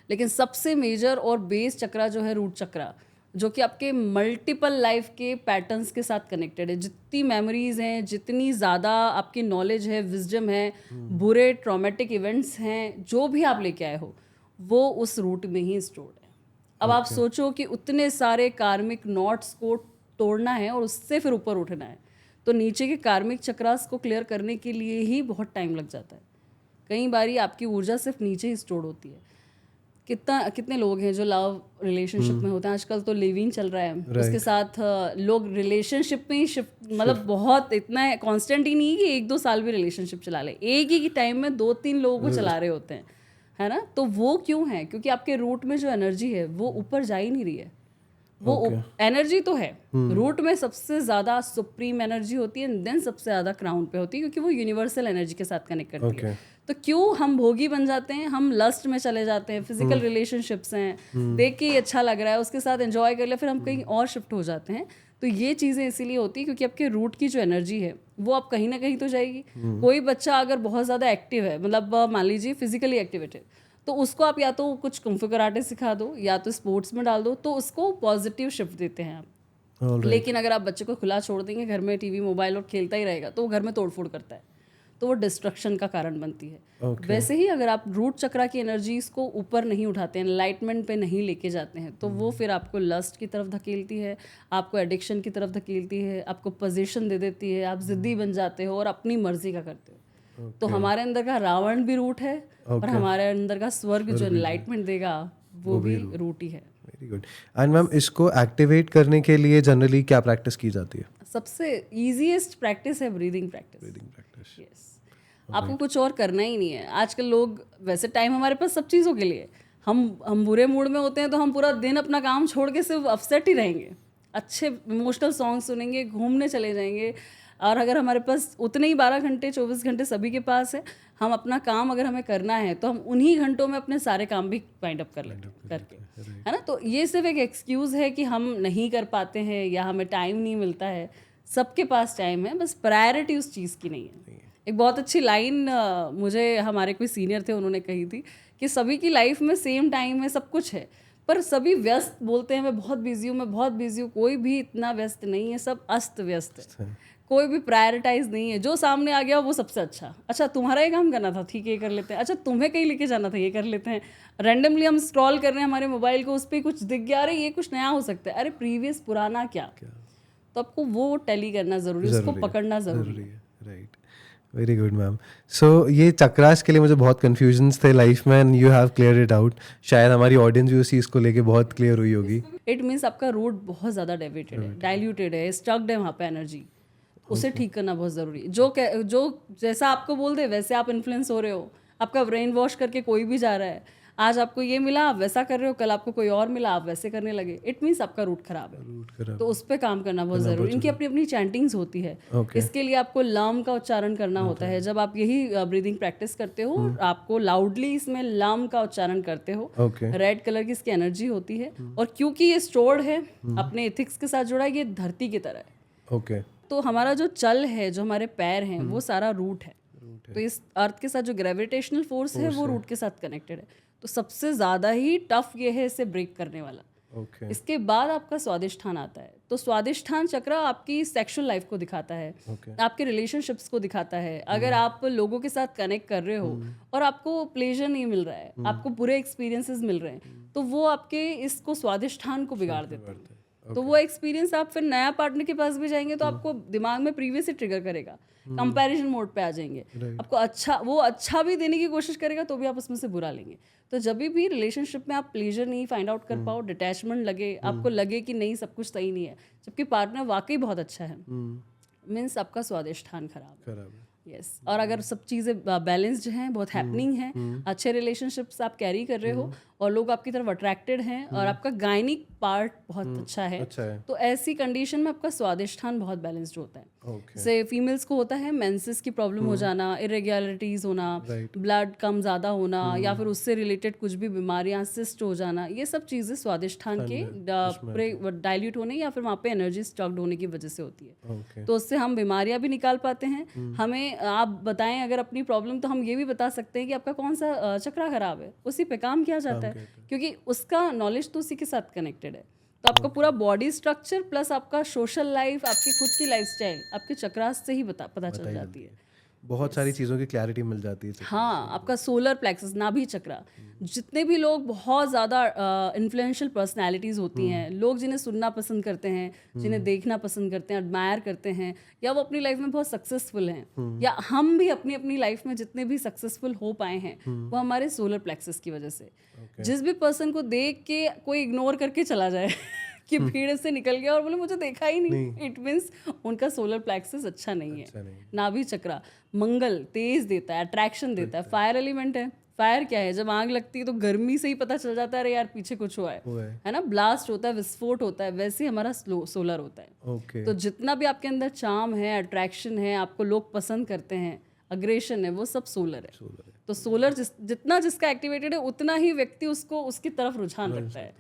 लेकिन सबसे मेजर और बेस चक्रा जो है रूट चक्रा, जो कि आपके मल्टीपल लाइफ के पैटर्न्स के साथ कनेक्टेड है। जितनी मेमोरीज हैं, जितनी ज़्यादा आपकी नॉलेज है, विजडम है, बुरे ट्रॉमेटिक इवेंट्स हैं, जो भी आप लेके आए हो, वो उस रूट में ही स्टोर्ड है। अब आप सोचो कि उतने सारे कार्मिक नॉट्स को तोड़ना है और उससे फिर ऊपर उठना है, तो नीचे के कार्मिक चक्रास को क्लियर करने के लिए ही बहुत टाइम लग जाता है। कई बारी आपकी ऊर्जा सिर्फ नीचे ही स्टोर होती है। कितने लोग हैं जो लव रिलेशनशिप में होते हैं, आजकल तो लिविंग चल रहा है, उसके साथ लोग रिलेशनशिप में ही शिफ्ट, मतलब बहुत इतना कांस्टेंट ही नहीं कि 1-2 साल भी रिलेशनशिप चला ले, एक ही टाइम में 2-3 लोगों को चला रहे होते हैं। है ना। तो वो क्यों है? क्योंकि आपके रूट में जो एनर्जी है वो ऊपर जा ही नहीं रही है। वो एनर्जी तो है, रूट में सबसे ज़्यादा सुप्रीम एनर्जी होती है, देन सबसे ज़्यादा क्राउन पे होती है, क्योंकि वो यूनिवर्सल एनर्जी के साथ कनेक्ट करती है। तो क्यों हम भोगी बन जाते हैं, हम लस्ट में चले जाते हैं, फिजिकल रिलेशनशिप्स हैं, देख के ही अच्छा लग रहा है, उसके साथ एंजॉय कर लिया, फिर हम कहीं और शिफ्ट हो जाते हैं। तो ये चीज़ें इसीलिए होती है क्योंकि आपके रूट की जो एनर्जी है वो आप कहीं ना कहीं तो जाएगी। कोई बच्चा अगर बहुत ज़्यादा एक्टिव है, मतलब मान लीजिए फिजिकली एक्टिवेटेड, तो उसको आप या तो कुछ कुंफू कराटे सिखा दो या तो स्पोर्ट्स में डाल दो, तो उसको पॉजिटिव शिफ्ट देते हैं आप। लेकिन अगर आप बच्चे को खुला छोड़ देंगे घर में, टीवी मोबाइल और खेलता ही रहेगा, तो वो घर में तोड़फोड़ करता है, तो वो डिस्ट्रक्शन का कारण बनती है। वैसे ही अगर आप रूट चक्रा की एनर्जीज को ऊपर नहीं उठाते हैं, एनलाइटमेंट पे नहीं लेके जाते हैं, तो वो फिर आपको लस्ट की तरफ धकेलती है, आपको एडिक्शन की तरफ धकेलती है, आपको पोजीशन दे देती है, आप जिद्दी बन जाते हो और अपनी मर्जी का करते हो। तो हमारे अंदर का रावण भी रूट है और हमारे अंदर का स्वर्ग जो एनलाइटमेंट देगा वो भी रूट ही है। Very good. एंड मैम, इसको एक्टिवेट करने के लिए जनरली क्या प्रैक्टिस की जाती है? सबसे इजीएस्ट प्रैक्टिस है ब्रीदिंग प्रैक्टिस। यस, आपको कुछ और करना ही नहीं है। आजकल लोग, वैसे टाइम हमारे पास सब चीज़ों के लिए, हम बुरे मूड में होते हैं तो हम पूरा दिन अपना काम छोड़ के सिर्फ अपसेट ही रहेंगे, अच्छे इमोशनल सॉन्ग सुनेंगे, घूमने चले जाएंगे। और अगर हमारे पास उतने ही 12 घंटे 24 घंटे सभी के पास है, हम अपना काम अगर हमें करना है तो हम उन्हीं घंटों में अपने सारे काम भी वाइंड अप कर लेंगे करके, है ना। तो ये सिर्फ एक एक्सक्यूज़ है कि हम नहीं कर पाते हैं या हमें टाइम नहीं मिलता है। सबके पास टाइम है, बस प्रायोरिटी उस चीज़ की नहीं है। एक बहुत अच्छी लाइन मुझे हमारे कोई सीनियर थे, उन्होंने कही थी कि सभी की लाइफ में सेम टाइम है, सब कुछ है, पर सभी व्यस्त बोलते हैं मैं बहुत बिजी हूँ, मैं बहुत बिजी हूँ। कोई भी इतना व्यस्त नहीं है, सब अस्त व्यस्त है, कोई भी प्रायोरिटाइज नहीं है। जो सामने आ गया वो सबसे अच्छा तुम्हारा ये काम करना था, ठीक है ये कर लेते हैं। अच्छा तुम्हें कहीं लेके जाना था, ये कर लेते हैं। रैंडमली हम स्क्रॉल कर रहे हैं हमारे मोबाइल को, उस पर कुछ दिख गया, अरे ये कुछ नया हो सकता है, अरे प्रीवियस पुराना क्या। तो आपको वो टैली करना ज़रूरी है, उसको पकड़ना ज़रूरी है। Right, very good ma'am. So ये चक्रास के लिए मुझे बहुत कन्फ्यूजन्स थे लाइफ में, and you have clear it out. शायद हमारी ऑडियंस भी उस चीज़ को लेके बहुत क्लियर हुई होगी। इट मीन्स आपका रूट बहुत ज़्यादा डेविएटेड है, डाइल्यूटेड है, स्टक्ड है वहाँ पे एनर्जी, उसे ठीक करना बहुत ज़रूरी है। जो जैसा आपको बोल दे वैसे आप इन्फ्लुएंस हो रहे हो, आपका ब्रेन वॉश करके कोई भी जा रहा है। आज आपको ये मिला आप वैसा कर रहे हो, कल आपको कोई और मिला आप वैसे करने लगे, इट मीन्स आपका रूट खराब है। तो उस पर काम करना बहुत ज़रूरी। इनकी अपनी अपनी चैंटिंग्स होती है। इसके लिए आपको लम का उच्चारण करना होता है। जब आप यही ब्रीदिंग प्रैक्टिस करते हो, आपको लाउडली इसमें लम का उच्चारण करते हो। रेड कलर की इसकी एनर्जी होती है, और क्योंकि ये स्टोर्ड है, अपने एथिक्स के साथ जुड़ा है, ये धरती की तरह है। ओके, तो हमारा जो चल है, जो हमारे पैर हैं, वो सारा रूट है। तो इस अर्थ के साथ जो ग्रेविटेशनल फोर्स है वो रूट के साथ कनेक्टेड है। तो सबसे ज़्यादा ही टफ ये है इसे ब्रेक करने वाला। इसके बाद आपका स्वादिष्ठान आता है। तो स्वादिष्ठान चक्र आपकी सेक्सुअल लाइफ को दिखाता है, आपके रिलेशनशिप्स को दिखाता है। अगर आप लोगों के साथ कनेक्ट कर रहे हो और आपको प्लेजर नहीं मिल रहा है, आपको बुरे एक्सपीरियंसेस मिल रहे हैं, तो वो आपके इसको स्वादिष्ठान को बिगाड़ देते हैं। तो वो एक्सपीरियंस आप फिर नया पार्टनर के पास भी जाएंगे तो आपको दिमाग में प्रीवियस ही ट्रिगर करेगा, कंपैरिजन मोड पे आ जाएंगे। आपको अच्छा भी देने की कोशिश करेगा तो भी आप उसमें से बुरा लेंगे। तो जब भी रिलेशनशिप में आप प्लेजर नहीं फाइंड आउट कर पाओ, डिटैचमेंट लगे, आपको लगे कि नहीं सब कुछ सही नहीं है, जबकि पार्टनर वाकई बहुत अच्छा है, मीन्स आपका स्वादिष्ठान खराब है। यस, और अगर सब चीज़ें बैलेंस्ड हैं, बहुत हैपनिंग हैं, अच्छे रिलेशनशिप्स आप कैरी कर रहे हो और लोग आपकी तरफ अट्रैक्टेड हैं और आपका गायनिक पार्ट बहुत अच्छा है, तो ऐसी कंडीशन में आपका स्वादिष्ठान बहुत बैलेंस्ड होता है। जैसे फीमेल्स को होता है मेंसेस की प्रॉब्लम हो जाना, इरेगुलरिटीज होना, ब्लड कम ज़्यादा होना, या फिर उससे रिलेटेड कुछ भी बीमारियां, सिस्ट हो जाना, ये सब चीज़ें स्वादिष्ठान के डाइल्यूट होने या फिर वहाँ पे एनर्जी स्टॉक्ड होने की वजह से होती है। तो उससे हम बीमारियां भी निकाल पाते हैं। हमें आप बताएं अगर अपनी प्रॉब्लम, तो हम ये भी बता सकते हैं कि आपका कौन सा चक्रा खराब है, उसी पे काम किया जाता है, क्योंकि उसका नॉलेज तो उसी के साथ कनेक्टेड है। तो आपका पूरा बॉडी स्ट्रक्चर प्लस आपका सोशल लाइफ, आपकी खुद की लाइफस्टाइल आपके चक्रास से ही पता चल जाती है। बहुत सारी चीज़ों की क्लैरिटी मिल जाती है। हाँ, आपका सोलर प्लेक्सस, नाभि चक्रा, जितने भी लोग बहुत ज़्यादा इन्फ्लुएंशियल पर्सनालिटीज़ होती हैं, लोग जिन्हें सुनना पसंद करते हैं, जिन्हें देखना पसंद करते हैं, एडमायर करते हैं, या वो अपनी लाइफ में बहुत सक्सेसफुल हैं, या हम भी अपनी अपनी लाइफ में जितने भी सक्सेसफुल हो पाए हैं वो हमारे सोलर प्लेक्सस की वजह से। जिस भी पर्सन को देख के कोई इग्नोर करके चला जाए कि भीड़ से निकल गया और बोले मुझे देखा ही नहीं, इट मीन्स उनका सोलर प्लेक्सस अच्छा नहीं है। नाभि चक्रा मंगल तेज देता है, अट्रैक्शन देता है, फायर एलिमेंट है, फायर क्या है, जब आग लगती है तो गर्मी से ही पता चल जाता है अरे यार पीछे कुछ हुआ वो है। है ना, ब्लास्ट होता है, विस्फोट होता है, वैसे ही हमारा सोलर होता है। ओके। तो जितना भी आपके अंदर चार्म है, अट्रैक्शन है, आपको लोग पसंद करते हैं, अग्रेशन है, वो सब सोलर है। सोलर है। तो सोलर जितना जिसका एक्टिवेटेड है उतना ही व्यक्ति उसको उसकी तरफ रुझान रखता है।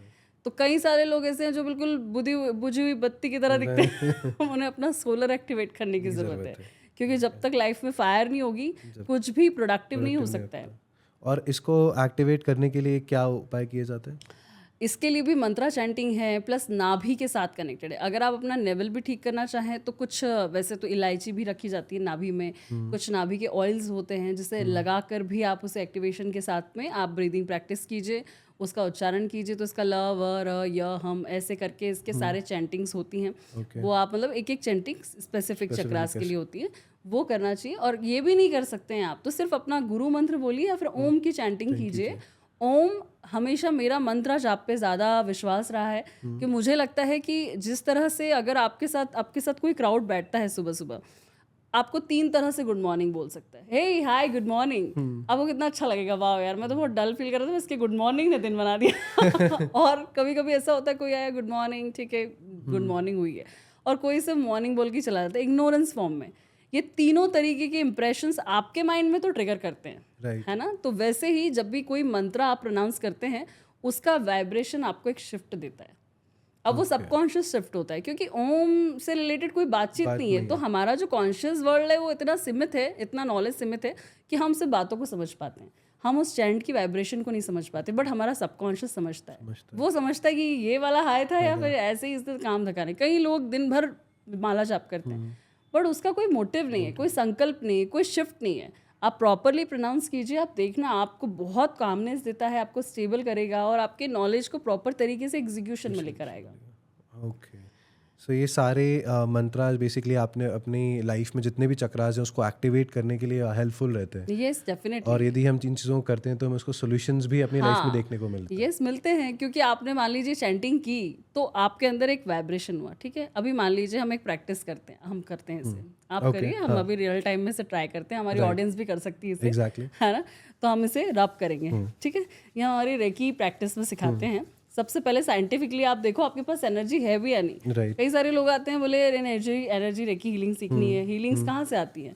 तो कई सारे लोग ऐसे हैं जो बिल्कुल बुझी हुई बत्ती की तरह दिखते हैं उन्हें अपना सोलर एक्टिवेट करने की ज़रूरत है, क्योंकि जब तक लाइफ में फायर नहीं होगी कुछ भी प्रोडक्टिव नहीं हो सकता है। और इसको एक्टिवेट करने के लिए क्या उपाय किए जाते हैं? इसके लिए भी मंत्रा चैंटिंग है, प्लस नाभि के साथ कनेक्टेड है। अगर आप अपना लेवल भी ठीक करना चाहें तो कुछ वैसे तो इलायची भी रखी जाती है नाभि में, कुछ नाभि के ऑयल्स होते हैं जिसे लगा कर भी आप उसे एक्टिवेशन के साथ में आप ब्रीदिंग प्रैक्टिस कीजिए, उसका उच्चारण कीजिए। तो इसका ल व र य हम ऐसे करके इसके सारे चैंटिंग्स होती हैं। वो आप मतलब एक एक चैंटिंग स्पेसिफिक चक्रास के लिए होती है, वो करना चाहिए। और ये भी नहीं कर सकते हैं आप तो सिर्फ अपना गुरु मंत्र बोलिए या फिर ओम की चैंटिंग कीजिए। ओम हमेशा मेरा मंत्र जाप पे ज़्यादा विश्वास रहा है कि मुझे लगता है कि जिस तरह से अगर आपके साथ कोई क्राउड बैठता है सुबह सुबह, आपको 3 तरह से गुड मॉर्निंग बोल सकता है। हे हाय गुड मॉर्निंग, आपको कितना अच्छा लगेगा, वाह यार मैं तो बहुत डल फील कर रहा था, इसके गुड मॉर्निंग ने दिन बना दिया और कभी कभी ऐसा होता है कोई आया गुड मॉर्निंग, ठीक है गुड मॉर्निंग हुई है, और कोई सिर्फ मॉर्निंग बोल के चला जाता है इग्नोरेंस फॉर्म में। ये तीनों तरीके के इंप्रेशंस आपके माइंड में तो ट्रिगर करते हैं, राइट। है ना। तो वैसे ही जब भी कोई मंत्र आप प्रोनाउंस करते हैं उसका वाइब्रेशन आपको एक शिफ्ट देता है। अब वो सबकॉन्शियस शिफ्ट होता है क्योंकि ओम से रिलेटेड कोई बातचीत नहीं है। तो हमारा जो कॉन्शियस वर्ल्ड है वो इतना सीमित है, इतना नॉलेज सीमित है कि हम सिर्फ बातों को समझ पाते हैं, हम उस चैंट की वाइब्रेशन को नहीं समझ पाते। बट हमारा सबकॉन्शियस समझता है, वो समझता है कि ये वाला हाय था या फिर ऐसे ही इससे काम धकाने। कई लोग दिन भर माला जाप करते हैं बट उसका कोई मोटिव नहीं है, कोई संकल्प नहीं है, कोई शिफ्ट नहीं है। आप प्रॉपरली प्रोनाउंस कीजिए, आप देखना आपको बहुत कामनेस देता है, आपको स्टेबल करेगा और आपके नॉलेज को प्रॉपर तरीके से एग्जीक्यूशन में लेकर आएगा। ओके। सो ये सारे मंत्रास बेसिकली आपने अपनी लाइफ में जितने भी चक्रास हैं उसको एक्टिवेट करने के लिए हेल्पफुल रहते हैं। Yes definitely. और यदि हम इन चीज़ों को करते हैं तो हमें उसको सॉल्यूशंस भी अपनी लाइफ में देखने को मिलते हैं। यस मिलते हैं, क्योंकि आपने मान लीजिए चैंटिंग की तो आपके अंदर एक वाइब्रेशन हुआ, ठीक है। अभी मान लीजिए हम एक प्रैक्टिस करते हैं, हम करते हैं इसे, आप करिए, हम अभी रियल टाइम में से ट्राई करते हैं, हमारी ऑडियंस भी कर सकती है इसे, एग्जैक्टली। है ना। तो हम इसे रब करेंगे, ठीक है। यहाँ हमारी रेकी प्रैक्टिस में सिखाते हैं। सबसे पहले साइंटिफिकली आप देखो आपके पास एनर्जी है भी या नहीं। राइट। कई सारे लोग आते हैं बोले एनर्जी रेकी हीलिंग सीखनी है। हीलिंग्स कहाँ से आती है?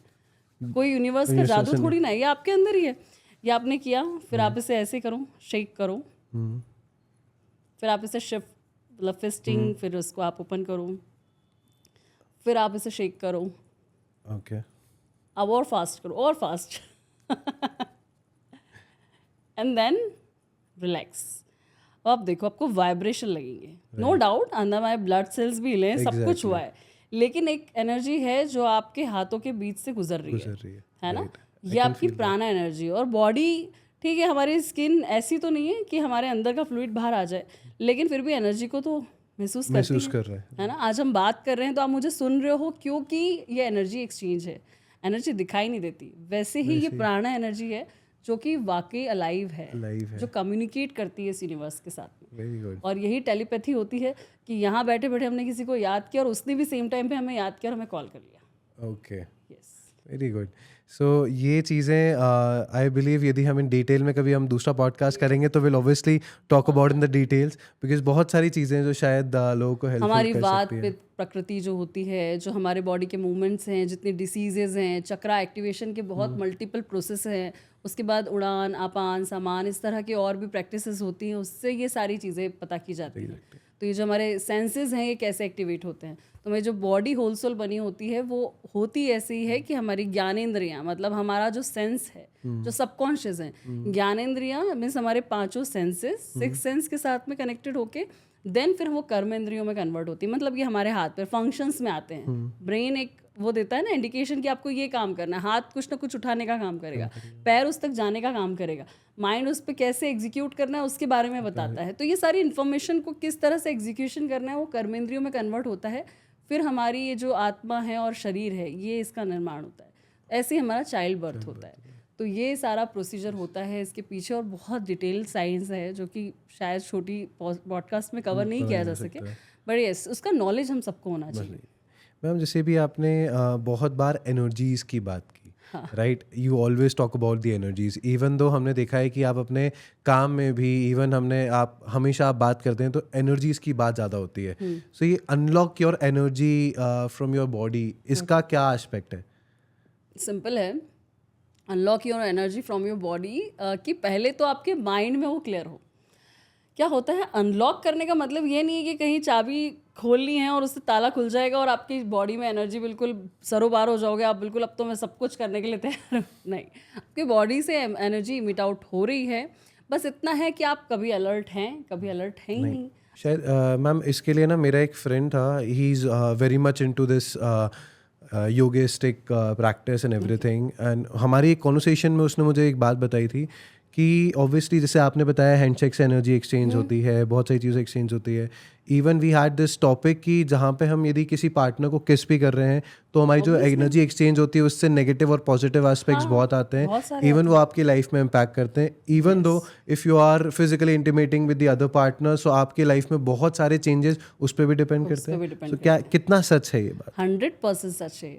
कोई यूनिवर्स का जादू थोड़ी ना है, ये आपके अंदर ही है। ये आपने किया, फिर आप इसे ऐसे करो, शेक करो, फिर आप इसे शिफ्ट मतलब फिस्टिंग, फिर उसको आप ओपन करो, फिर आप इसे शेक करो। ओके। अब और फास्ट करो, और फास्ट एंड देन रिलैक्स। अब देखो आपको वाइब्रेशन लगेंगे, नो डाउट अंदर हमारे ब्लड सेल्स भी हिले, सब कुछ हुआ है, लेकिन एक एनर्जी है जो आपके हाथों के बीच से गुजर रही है ना। ये आपकी प्राणा एनर्जी। और बॉडी, ठीक है, हमारी स्किन ऐसी तो नहीं है कि हमारे अंदर का फ्लूइड बाहर आ जाए, लेकिन फिर भी एनर्जी को तो महसूस कर रहे है ना। आज हम बात कर रहे हैं तो आप मुझे सुन रहे हो क्योंकि ये एनर्जी एक्सचेंज है। एनर्जी दिखाई नहीं देती, वैसे ही ये प्राणा एनर्जी है जो कि वाकई अलाइव है, जो कम्युनिकेट करती है इस यूनिवर्स के साथ में। Very good. और यही टेलीपैथी होती है कि यहाँ बैठे बैठे हमने किसी को याद किया और उसने भी सेम टाइम पे हमें याद किया और हमें कॉल कर लिया। Okay, yes, very good. So ये चीज़ें आई बिलीव यदि हम इन डिटेल में कभी हम दूसरा पॉडकास्ट करेंगे तो will obviously talk about in the details, because बहुत सारी चीज़ें जो शायद लोगों को हेल्पफुल हमारी कर वात सकती है। पित्त प्रकृति जो होती है, जो हमारे बॉडी के मूवमेंट्स हैं, जितनी डिसीजेज हैं, चक्रा एक्टिवेशन के बहुत मल्टीपल प्रोसेस हैं, उसके बाद उड़ान, आपान, सामान, इस तरह की और भी प्रैक्टिसेस होती हैं, उससे ये सारी चीज़ें पता की जाती हैं। तो ये जो हमारे सेंसेस हैं ये कैसे एक्टिवेट होते हैं। तो हमारी जो बॉडी होल सोल बनी होती है वो होती ऐसी ही है कि हमारी ज्ञानेंद्रियाँ, मतलब हमारा जो सेंस है, जो सबकॉन्शियस है, ज्ञानेंद्रियाँ मीन्स हमारे पांचों सेंसेस, 6 सेंस के साथ में कनेक्टेड होके देन फिर वो कर्मेंद्रियों में कन्वर्ट होती है। मतलब ये हमारे हाथ पे फंक्शंस में आते हैं। ब्रेन एक वो देता है ना इंडिकेशन कि आपको ये काम करना है, हाथ कुछ ना कुछ उठाने का काम करेगा, पैर उस तक जाने का काम करेगा, माइंड उस पर कैसे एग्जीक्यूट करना है उसके बारे में बताता है। तो ये सारी इन्फॉर्मेशन को किस तरह से एग्जीक्यूशन करना है वो कर्मेंद्रियों में कन्वर्ट होता है। फिर हमारी ये जो आत्मा है और शरीर है ये इसका निर्माण होता है। ऐसे ही हमारा चाइल्ड बर्थ होता है। तो ये सारा प्रोसीजर होता है इसके पीछे और बहुत डिटेल साइंस है जो कि शायद छोटी पॉडकास्ट में कवर नहीं किया जा सके, बट यस उसका नॉलेज हम सबको होना चाहिए। मैम जैसे भी आपने बहुत बार एनर्जीज़ की बात की, right, you always talk about the energies, even though हमने देखा है कि आप अपने काम में भी, इवन आप हमेशा आप बात करते हैं तो एनर्जीज की बात ज़्यादा होती है. सो ये unlock your energy from your body, इसका क्या एस्पेक्ट है? सिंपल है, unlock your energy from your body कि पहले तो आपके माइंड में वो क्लियर हो. क्या होता है अनलॉक करने का मतलब ये नहीं है कि कहीं चाबी खोलनी है और उससे ताला खुल जाएगा और आपकी बॉडी में एनर्जी बिल्कुल सरोबार हो जाओगे, आप बिल्कुल अब तो मैं सब कुछ करने के लिए तैयार हूँ. नहीं, आपकी बॉडी से एनर्जी इमिट आउट हो रही है. बस इतना है कि आप कभी अलर्ट हैं, कभी अलर्ट हैं ही नहीं. शायद मैम इसके लिए ना मेरा एक फ्रेंड था, he is very much into this yogistic practice and everything, and हमारी एक कॉन्वर्सेशन में उसने मुझे एक बात बताई थी कि ऑब्वियसली जैसे आपने बताया हैंडशेक से एनर्जी एक्सचेंज होती है, बहुत सारी चीज़ें एक्सचेंज होती है. Even we had this topic कि जहाँ पे हम यदि किसी पार्टनर को किस भी कर रहे हैं तो हमारी जो एनर्जी एक्सचेंज होती है उससे नेगेटिव और पॉजिटिव एस्पेक्ट्स बहुत आते हैं, इवन वो आपकी लाइफ में इम्पैक्ट करते हैं. Even though if you are physically intimating with the other partner, so आपकी लाइफ में बहुत सारे चेंजेस उस पर भी डिपेंड करते हैं. तो क्या कितना सच है ये बात? 100% सच है.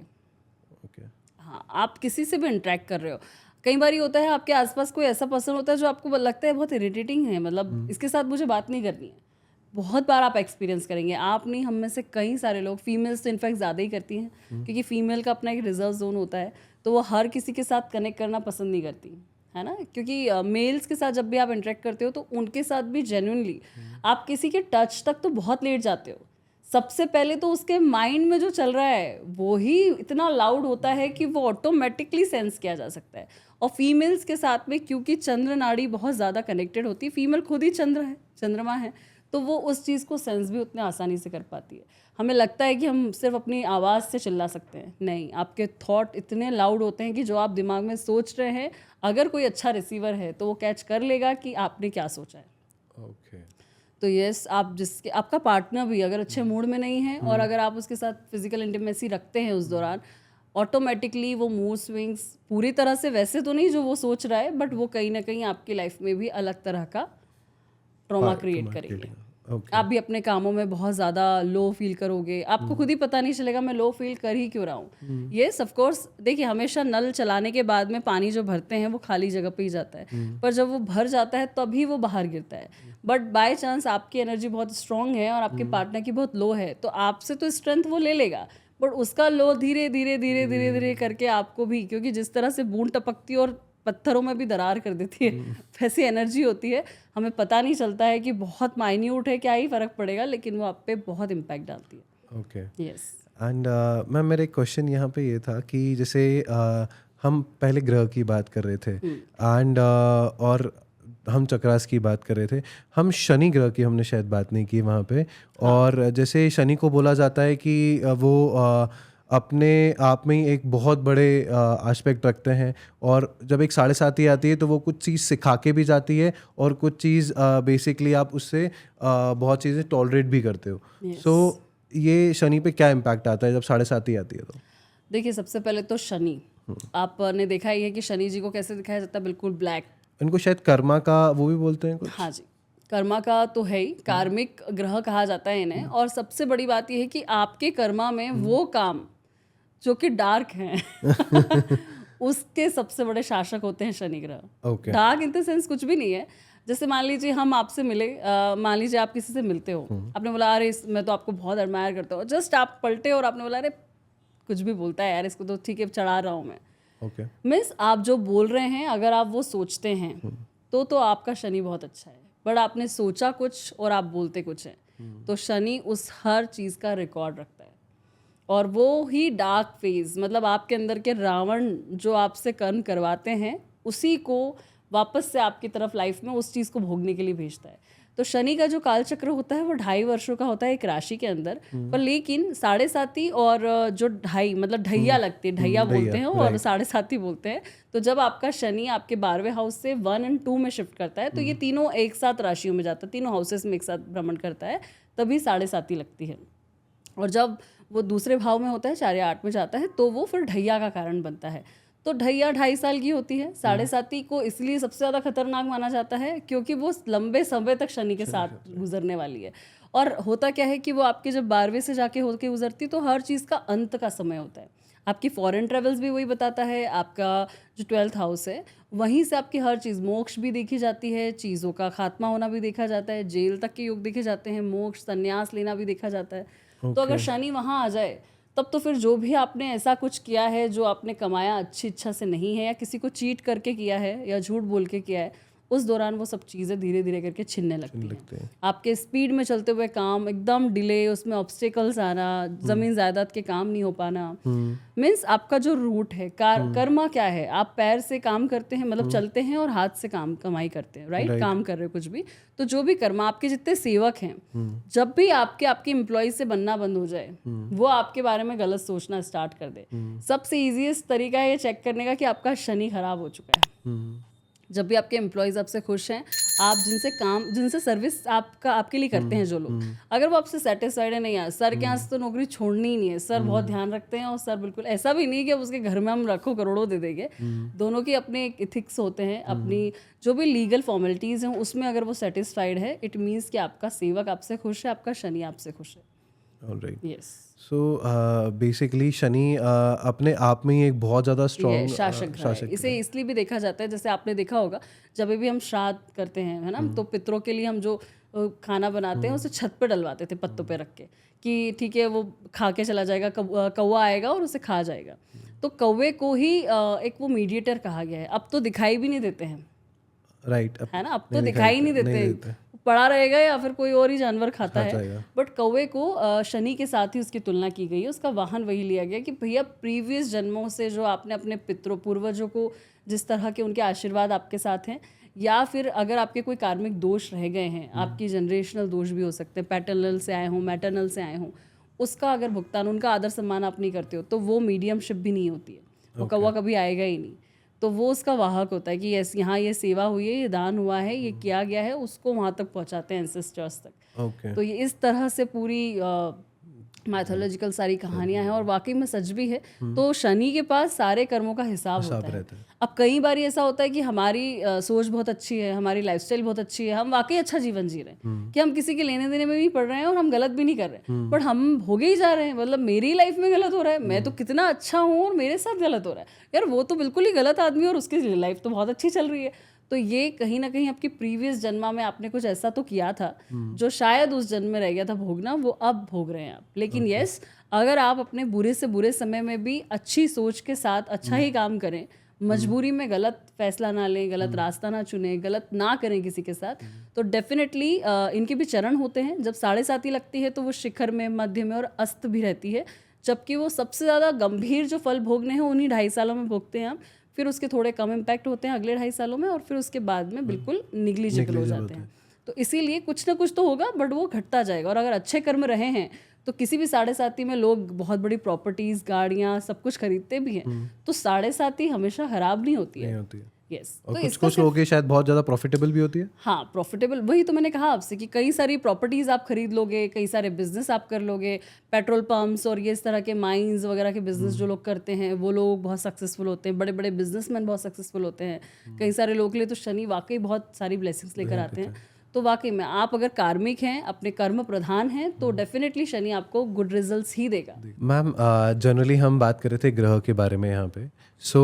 ओके, हाँ, आप किसी से भी इंटरेक्ट कर रहे हो, कई बार होता है आपके आसपास कोई ऐसा पर्सन होता है जो आपको लगता है बहुत इरिटेटिंग है, मतलब इसके साथ मुझे बात नहीं करनी है. बहुत बार आप एक्सपीरियंस करेंगे, आप नहीं, हम में से कई सारे लोग, फीमेल्स तो इनफैक्ट ज़्यादा ही करती हैं, क्योंकि फीमेल का अपना एक रिजर्व जोन होता है, तो वो हर किसी के साथ कनेक्ट करना पसंद नहीं करती है ना. क्योंकि मेल्स के साथ जब भी आप इंटरेक्ट करते हो तो उनके साथ भी जेन्युइनली आप किसी के टच तक तो बहुत लेट जाते हो. सबसे पहले तो उसके माइंड में जो चल रहा है वो ही इतना लाउड होता है कि वो ऑटोमेटिकली सेंस किया जा सकता है. और फीमेल्स के साथ में क्योंकि चंद्र नाड़ी बहुत ज़्यादा कनेक्टेड होती है, फीमेल खुद ही चंद्रमा है, तो वो उस चीज़ को सेंस भी उतने आसानी से कर पाती है. हमें लगता है कि हम सिर्फ अपनी आवाज़ से चिल्ला सकते हैं, नहीं, आपके थॉट इतने लाउड होते हैं कि जो आप दिमाग में सोच रहे हैं, अगर कोई अच्छा रिसीवर है तो वो कैच कर लेगा कि आपने क्या सोचा है. ओके. तो यस, आप जिसके आपका पार्टनर भी अगर अच्छे मूड में नहीं है और अगर आप उसके साथ फिजिकल इंटीमेसी रखते हैं उस दौरान, ऑटोमेटिकली वो मूड स्विंग्स पूरी तरह से वैसे तो नहीं जो वो सोच रहा है, बट वो कहीं ना कहीं आपकी लाइफ में भी अलग तरह का ट्रॉमा क्रिएट करेंगे. आप भी अपने कामों में बहुत ज़्यादा लो फील करोगे, आपको खुद ही पता नहीं चलेगा मैं लो फील कर ही क्यों रहा हूँ. येस, ऑफ कोर्स, देखिए हमेशा नल चलाने के बाद में पानी जो भरते हैं वो खाली जगह पे ही जाता है, पर जब वो भर जाता है तभी वो बाहर गिरता है. बट बाय चांस आपकी एनर्जी बहुत स्ट्रांग है और आपके पार्टनर की बहुत लो है, तो आपसे तो स्ट्रेंथ वो ले लेगा, बट उसका लो धीरे धीरे धीरे धीरे धीरे करके आपको भी, क्योंकि जिस तरह से बूंद टपकती है और पत्थरों में भी दरार कर देती है, वैसी एनर्जी होती है. हमें पता नहीं चलता है कि बहुत माइन्यूट है, क्या ही फर्क पड़ेगा, लेकिन वो आप पे बहुत इम्पैक्ट डालती है. ओके. यस. एंड मैम मेरा एक क्वेश्चन यहाँ पे ये था कि जैसे हम पहले ग्रह की बात कर रहे थे एंड और हम चक्रास की बात कर रहे थे, हम शनि ग्रह की हमने शायद बात नहीं की वहाँ पे. और जैसे शनि को बोला जाता है कि वो अपने आप में ही एक बहुत बड़े एस्पेक्ट रखते हैं, और जब एक 7.5 आती है तो वो कुछ चीज़ सिखा के भी जाती है और कुछ चीज़ बेसिकली आप उससे बहुत चीज़ें टॉलरेट भी करते हो. सो ये शनि पे क्या इम्पैक्ट आता है जब 7.5 आती है? तो देखिए, सबसे पहले तो शनि, आपने देखा ही है कि शनि जी को कैसे दिखाया जाता है, बिल्कुल ब्लैक. इनको शायद कर्मा का वो भी बोलते हैं कुछ. हाँ जी, कर्मा का तो है ही, कार्मिक ग्रह कहा जाता है इन्हें. और सबसे बड़ी बात यह है कि आपके कर्मा में वो काम जो कि डार्क हैं उसके सबसे बड़े शासक होते हैं शनि ग्रह. डार्क इन द सेंस कुछ भी नहीं है. जैसे मान लीजिए हम आपसे मिले, मान लीजिए आप किसी से मिलते हो, आपने बोला अरे मैं तो आपको बहुत एडमायर करता हूँ, जस्ट आप पलटे और आपने बोला अरे कुछ भी बोलता है यार, इसको तो ठीक है चढ़ा रहा हूँ मैं. ओके. मीन्स आप जो बोल रहे हैं अगर आप वो सोचते हैं तो आपका शनि बहुत अच्छा है, बट आपने सोचा कुछ और आप बोलते कुछ हैं, तो शनि उस हर चीज़ का रिकॉर्ड रखता है. और वो ही डार्क फेज, मतलब आपके अंदर के रावण जो आपसे कर्म करवाते हैं, उसी को वापस से आपकी तरफ लाइफ में उस चीज़ को भोगने के लिए भेजता है. तो शनि का जो कालचक्र होता है वो 2.5 वर्षों का होता है एक राशि के अंदर, पर लेकिन 7.5 और जो 2.5 मतलब ढैया लगती है, ढैया बोलते हैं और 7.5 बोलते हैं. तो जब आपका शनि आपके 12वें हाउस से 1 और 2 में शिफ्ट करता है, तो ये तीनों एक साथ राशियों में जाता है, तीनों हाउसेस में एक साथ भ्रमण करता है, तभी 7.5 लगती है. और जब वो दूसरे भाव में होता है 4 या 8 में जाता है, तो वो फिर ढैया का कारण बनता है. तो ढैया 2.5 साल की होती है. 7.5 को इसलिए सबसे ज़्यादा खतरनाक माना जाता है क्योंकि वो लंबे समय तक शनि के साथ गुजरने वाली है. और होता क्या है कि वो आपके जब 12वें से जाके होके गुजरती है तो हर चीज़ का अंत का समय होता है। आपकी फॉरेन ट्रेवल्स भी वही बताता है, आपका जो 12th हाउस है वहीं से आपकी हर चीज़, मोक्ष भी देखी जाती है, चीज़ों का खात्मा होना भी देखा जाता है, जेल तक के योग देखे जाते हैं, मोक्ष संन्यास लेना भी देखा जाता है। तो अगर ओके। शनि वहाँ आ जाए तब तो फिर जो भी आपने ऐसा कुछ किया है जो आपने कमाया अच्छी इच्छा से नहीं है, या किसी को चीट करके किया है या झूठ बोल के किया है, उस दौरान वो सब चीज़ें धीरे धीरे करके छिनने लगती लगते हैं। हैं। आपके स्पीड में चलते हुए काम एकदम डिले, उसमें ऑब्स्टिकल्स आना, ज़मीन जायदाद के काम नहीं हो पाना, मीन्स आपका जो रूट है कर्मा क्या है, आप पैर से काम करते हैं, मतलब चलते हैं, और हाथ से काम कमाई करते हैं, राइट, राइट। काम कर रहे हो कुछ भी, तो जो भी कर्मा आपके जितने सेवक हैं, जब भी आपके एम्प्लॉय से बनना बंद हो जाए, वो आपके बारे में गलत सोचना स्टार्ट कर दे, सबसे इजीएस्ट तरीका है ये चेक करने का कि आपका शनि खराब हो चुका है। जब भी आपके एम्प्लॉयज़ आपसे खुश हैं, आप जिनसे सर्विस आपके लिए करते हैं जो लोग, अगर वो आपसे सेटिस्फाइड है, नहीं यार सर के यहाँ से तो नौकरी छोड़नी ही नहीं है, सर बहुत ध्यान रखते हैं, और सर बिल्कुल ऐसा भी नहीं कि अब उसके घर में हम रखो करोड़ों दे देंगे, दोनों की अपने इथिक्स होते हैं, अपनी जो भी लीगल फॉर्मेलिटीज़ हैं उसमें अगर वो सेटिस्फाइड है, इट मीन्स कि आपका सेवक आपसे खुश है, आपका शनि आपसे खुश है। Alright. Yes, so basically Shani अपने आप में ही एक बहुत ज़्यादा ये स्ट्रॉन्ग शासक ग्रह है। इसे इसलिए भी देखा जाता है, जैसे आपने देखा होगा जब भी हम श्राद्ध करते हैं, है ना, तो पितरों के लिए हम जो खाना बनाते हैं उसे छत पे डलवाते थे पत्तों पे रख के, कि ठीक है वो खा के चला जाएगा, कौवा आएगा और उसे खा जाएगा। तो कौवे को ही एक वो मीडिएटर कहा गया है। अब तो दिखाई भी नहीं देते हैं, राइट। है ना, अब तो दिखाई नहीं देते, पड़ा रहेगा या फिर कोई और ही जानवर खाता है। जाएगा। बट कौवे को शनि के साथ ही उसकी तुलना की गई है, उसका वाहन वही लिया गया कि भैया प्रीवियस जन्मों से जो आपने अपने पितरों पूर्वजों को जिस तरह के उनके आशीर्वाद आपके साथ हैं, या फिर अगर आपके कोई कार्मिक दोष रह गए हैं, आपकी जनरेशनल दोष भी हो सकते हैं, पैटर्नल से आए हों, मैटरनल से आए हों, उसका अगर भुगतान, उनका आदर सम्मान आप नहीं करते हो तो वो मीडियमशिप भी नहीं होती है, वो कौवा कभी आएगा ही नहीं। तो वो उसका वाहक होता है कि यस यहाँ ये सेवा हुई है, ये दान हुआ है, ये किया गया है, उसको वहाँ तक पहुँचाते हैं एंसेस्टर्स तक। ओके। तो ये इस तरह से पूरी मैथोलॉजिकल सारी कहानियां हैं, और वाकई में सच भी है। तो शनि के पास सारे कर्मों का हिसाब होता है। रहता है। अब कई बार ऐसा होता है कि हमारी सोच बहुत अच्छी है, हमारी लाइफस्टाइल बहुत अच्छी है, हम वाकई अच्छा जीवन जी रहे हैं, कि हम किसी के लेने देने में भी पड़ रहे हैं और हम गलत भी नहीं कर रहे हैं, बट हम भोगे ही जा रहे हैं, मतलब मेरी लाइफ में गलत हो रहा है, मैं तो कितना अच्छा हूँ और मेरे साथ गलत हो रहा है, यार वो तो बिल्कुल ही गलत आदमी और उसकी लाइफ तो बहुत अच्छी चल रही है। तो ये कहीं ना कहीं आपकी प्रीवियस जन्मा में आपने कुछ ऐसा तो किया था जो शायद उस जन्म में रह गया था भोगना, वो अब भोग रहे हैं आप। लेकिन यस, अगर आप अपने बुरे से बुरे समय में भी अच्छी सोच के साथ अच्छा ही काम करें, मजबूरी में गलत फैसला ना लें, गलत रास्ता ना चुनें, गलत ना करें किसी के साथ, तो डेफिनेटली इनके भी चरण होते हैं। जब 7.5 लगती है तो वो शिखर में, मध्य में और अस्त भी रहती है, जबकि वो सबसे ज़्यादा गंभीर जो फल भोगने हैं उन्हीं 2.5 सालों में भोगते हैं हम, फिर उसके थोड़े कम इम्पैक्ट होते हैं अगले 2.5 सालों में, और फिर उसके बाद में बिल्कुल निग्लिजिबल हो जाते हैं। तो इसीलिए कुछ ना कुछ तो होगा, बट वो घटता जाएगा। और अगर अच्छे कर्म रहे हैं तो किसी भी 7.5 में लोग बहुत बड़ी प्रॉपर्टीज, गाड़ियाँ, सब कुछ खरीदते भी हैं, तो 7.5 हमेशा खराब नहीं होती है। यस, और तो कुछ लोगों के शायद बहुत ज़्यादा प्रॉफिटेबल भी होती है। हाँ, प्रॉफिटेबल, वही तो मैंने कहा आपसे कि कई सारी प्रॉपर्टीज़ आप खरीद लोगे, कई सारे बिजनेस आप कर लोगे, पेट्रोल पंप्स और ये इस तरह के माइंस वगैरह के बिजनेस जो लोग करते हैं वो लोग बहुत सक्सेसफुल होते हैं, बड़े बड़े बिजनेसमैन बहुत सक्सेसफुल होते हैं। कई सारे लोग के लिए तो शनि वाकई बहुत सारी ब्लेसिंग्स लेकर आते हैं। तो वाकई में आप अगर कार्मिक हैं, अपने कर्म प्रधान हैं, तो डेफिनेटली शनि आपको गुड रिजल्ट्स ही देगा। मैम, जनरली हम बात कर रहे थे ग्रह के बारे में यहाँ पे। सो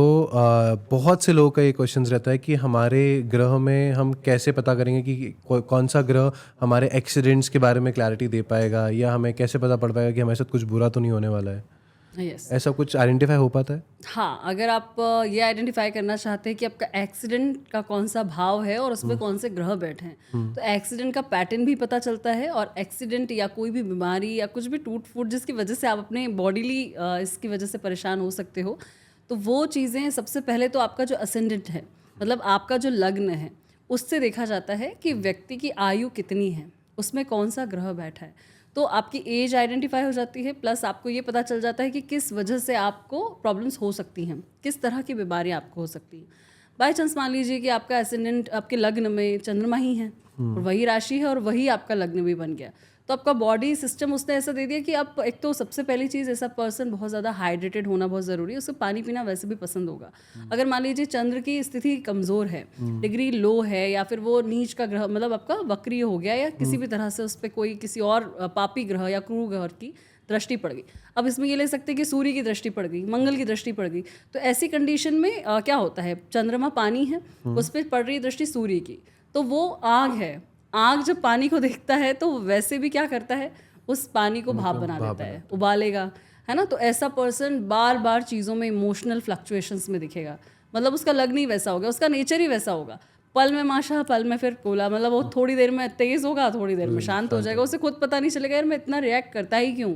बहुत से लोगों का ये क्वेश्चन रहता है कि हमारे ग्रह में हम कैसे पता करेंगे कि कौन सा ग्रह हमारे एक्सीडेंट्स के बारे में क्लैरिटी दे पाएगा, या हमें कैसे पता पड़ पाएगा कि हमारे साथ कुछ बुरा तो नहीं होने वाला है। यस, ऐसा कुछ आइडेंटिफाई हो पाता है? हाँ, अगर आप ये आइडेंटिफाई करना चाहते हैं कि आपका एक्सीडेंट का कौन सा भाव है और उसमें कौन से ग्रह बैठे हैं, तो एक्सीडेंट का पैटर्न भी पता चलता है, और एक्सीडेंट या कोई भी बीमारी या कुछ भी टूट फूट जिसकी वजह से आप अपने बॉडीली इसकी वजह से परेशान हो सकते हो, तो वो चीज़ें सबसे पहले तो आपका जो असेंडेंट है, मतलब आपका जो लग्न है, उससे देखा जाता है कि व्यक्ति की आयु कितनी है, उसमें कौन सा ग्रह बैठा है। तो आपकी एज आइडेंटिफाई हो जाती है, प्लस आपको ये पता चल जाता है कि किस वजह से आपको प्रॉब्लम्स हो सकती हैं, किस तरह की बीमारियां आपको हो सकती हैं। बाय चांस मान लीजिए कि आपका एसेंडेंट, आपके लग्न में चंद्रमा ही है और वही राशि है और वही आपका लग्न भी बन गया, तो आपका बॉडी सिस्टम उसने ऐसा दे दिया कि आप एक तो सबसे पहली चीज़ ऐसा पर्सन बहुत ज़्यादा हाइड्रेटेड होना बहुत ज़रूरी है, उसे पानी पीना वैसे भी पसंद होगा। अगर मान लीजिए चंद्र की स्थिति कमज़ोर है, डिग्री लो है, या फिर वो नीच का ग्रह मतलब आपका वक्रीय हो गया, या किसी भी तरह से उस पर कोई किसी और पापी ग्रह या क्रूर ग्रह की दृष्टि पड़ गई। अब इसमें ये ले सकते हैं कि सूर्य की दृष्टि पड़ गई, मंगल की दृष्टि पड़ गई, तो ऐसी कंडीशन में क्या होता है, चंद्रमा पानी है, उस पर पड़ रही दृष्टि सूर्य की, तो वो आग है। आग जब पानी को देखता है तो वैसे भी क्या करता है, उस पानी को भाप बना देता है, उबालेगा, है ना। तो ऐसा पर्सन बार बार चीज़ों में इमोशनल फ्लक्चुएशंस में दिखेगा, मतलब उसका लगन ही वैसा होगा, उसका नेचर ही वैसा होगा। पल में माशा, पल में फिर कोला, मतलब वो थोड़ी देर में तेज़ होगा, थोड़ी देर में शांत हो जाएगा, उसे खुद पता नहीं चलेगा यार मैं इतना रिएक्ट करता ही क्यों।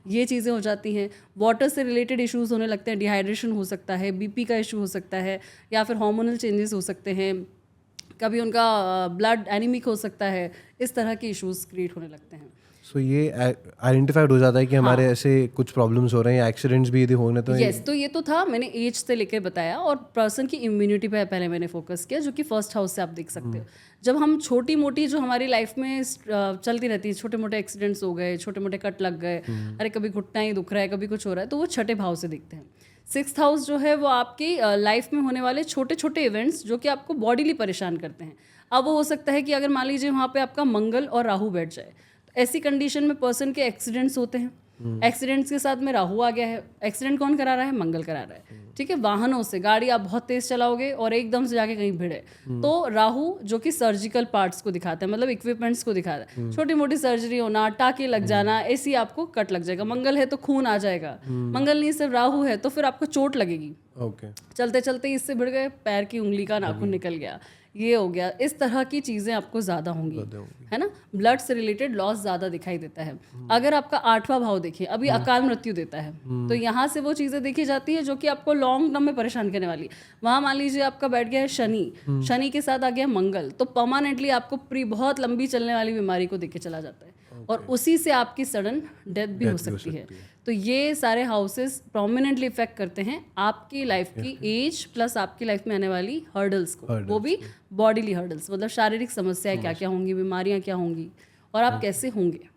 ये चीज़ें हो जाती हैं। वाटर से रिलेटेड इश्यूज़ होने लगते हैं, डिहाइड्रेशन हो सकता है, बीपी का इशू हो सकता है, या फिर हार्मोनल चेंजेस हो सकते हैं, कभी उनका ब्लड एनीमिक हो सकता है, इस तरह के इश्यूज़ क्रिएट होने लगते हैं। सो ये आइडेंटिफाइड हो जाता है कि हमारे ऐसे कुछ प्रॉब्लम्स हो रहे हैं या एक्सीडेंट्स भी यदि होने तो यस, तो ये तो था, मैंने एज से लेकर बताया, और पर्सन की इम्यूनिटी पे पहले मैंने फोकस किया, जो कि फर्स्ट हाउस से आप देख सकते हो। जब हम छोटी मोटी जो हमारी लाइफ में चलती रहती है, छोटे मोटे एक्सीडेंट्स हो गए, छोटे मोटे कट लग गए, अरे कभी घुटना ही दुख रहा है, कभी कुछ हो रहा है, तो वो छठे भाव से दिखते हैं। सिक्स्थ हाउस जो है वो आपकी लाइफ में होने वाले छोटे छोटे इवेंट्स जो कि आपको बॉडीली परेशान करते हैं। अब वो हो सकता है कि अगर मान लीजिए वहाँ पे आपका मंगल और राहु बैठ जाए, तो ऐसी कंडीशन में पर्सन के एक्सीडेंट्स होते हैं। एक्सीडेंट्स के साथ में राहु आ गया है, एक्सीडेंट कौन करा रहा है, मंगल करा रहा है, ठीक है। वाहनों से, गाड़ी आप बहुत तेज चलाओगे और एकदम से जाके कहीं भिड़े, तो राहु जो कि सर्जिकल पार्ट्स को दिखाता है, मतलब इक्विपमेंट्स को दिखाता है, छोटी मोटी सर्जरी होना, टाके लग जाना, ऐसी आपको कट लग जाएगा। मंगल है तो खून आ जाएगा, मंगल नहीं सिर्फ राहु है तो फिर आपको चोट लगेगी। ओके, चलते चलते इससे भिड़ गए, पैर की उंगली का नाखून निकल गया, ये हो गया, इस तरह की चीज़ें आपको ज़्यादा होंगी, है ना। ब्लड से रिलेटेड लॉस ज़्यादा दिखाई देता है। अगर आपका 8वां भाव देखिए, अभी अकाल मृत्यु देता है, तो यहाँ से वो चीज़ें देखी जाती है जो कि आपको लॉन्ग टर्म में परेशान करने वाली। वहाँ मान लीजिए आपका बैठ गया है शनि, शनि के साथ आ गया मंगल, तो परमानेंटली आपको बहुत लंबी चलने वाली बीमारी को देके चला जाता है, और उसी से आपकी सडन डेथ भी हो सकती है। तो ये सारे हाउसेस प्रोमिनेंटली इफेक्ट करते हैं आपकी लाइफ की एज प्लस आपकी लाइफ में आने वाली हर्डल्स को, वो भी बॉडीली हर्डल्स, मतलब शारीरिक समस्याएं क्या क्या होंगी, बीमारियां क्या होंगी, और आप कैसे होंगे।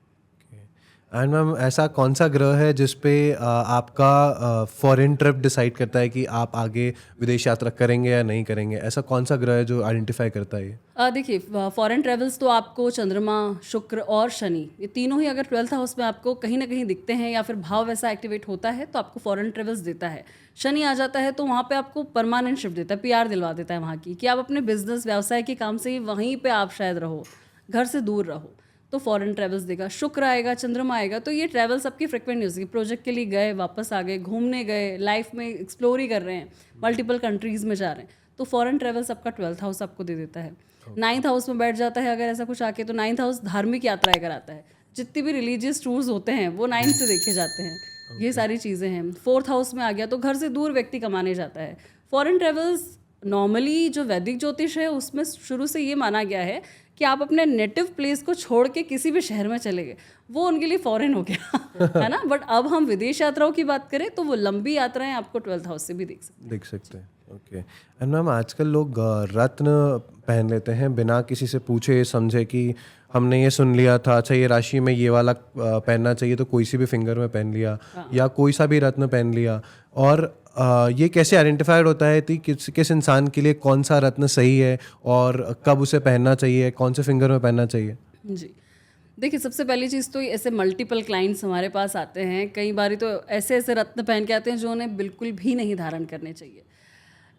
एंड मैम ऐसा कौन सा ग्रह है जिस पे आपका फॉरेन ट्रिप डिसाइड करता है कि आप आगे विदेश यात्रा करेंगे या नहीं करेंगे? ऐसा कौन सा ग्रह है जो आइडेंटिफाई करता है ये? देखिए, फॉरेन ट्रेवल्स तो आपको चंद्रमा, शुक्र और शनि, ये तीनों ही अगर 12th हाउस में आपको कहीं ना कहीं दिखते हैं, या फिर भाव वैसा एक्टिवेट होता है, तो आपको फॉरेन ट्रेवल्स देता है। शनि आ जाता है तो वहाँ पे आपको परमानेंट शिफ्ट देता है, पीआर दिलवा देता है वहाँ की, कि आप अपने बिजनेस व्यवसाय के काम से ही वहीं पे आप शायद रहो, घर से दूर रहो, तो फॉरेन ट्रैवल्स देगा। शुक्र आएगा, चंद्रमा आएगा, तो ये ट्रैवल्स आपकी फ्रिक्वेंट नहीं हो सकेगी। प्रोजेक्ट के लिए गए, वापस आ गए, घूमने गए, लाइफ में एक्सप्लोर ही कर रहे हैं, मल्टीपल कंट्रीज़ में जा रहे हैं, तो फॉरेन ट्रैवल्स आपका 12th हाउस आपको दे देता है। 9th हाउस में बैठ जाता है अगर ऐसा कुछ आके, तो 9th हाउस धार्मिक यात्राएं कराता है। जितनी भी रिलीजियस टूर्स होते हैं वो 9th से देखे जाते हैं, ये सारी चीज़ें हैं। 4th हाउस में आ गया तो घर से दूर व्यक्ति कमाने जाता है। फॉरेन ट्रैवल्स नॉर्मली जो वैदिक ज्योतिष है उसमें शुरू से ये माना गया है कि आप अपने नेटिव प्लेस को छोड़ के किसी भी शहर में चले गए, वो उनके लिए फॉरेन हो गया है ना। बट अब हम विदेश यात्राओं की बात करें तो वो लंबी यात्राएं आपको 12th हाउस से भी देख सकते हैं। ओके। एंड मैम आजकल लोग रत्न पहन लेते हैं बिना किसी से पूछे समझे कि हमने ये सुन लिया था, अच्छा ये राशि में ये वाला पहनना चाहिए, तो कोई सी भी फिंगर में पहन लिया, या कोई सा भी रत्न पहन लिया। और ये कैसे आइडेंटिफाइड होता है कि किस इंसान के लिए कौन सा रत्न सही है और कब उसे पहनना चाहिए, कौन से फिंगर में पहनना चाहिए? जी, देखिए, सबसे पहली चीज़ तो ऐसे मल्टीपल क्लाइंट्स हमारे पास आते हैं, कई बार तो ऐसे ऐसे रत्न पहन के आते हैं जो उन्हें बिल्कुल भी नहीं धारण करने चाहिए।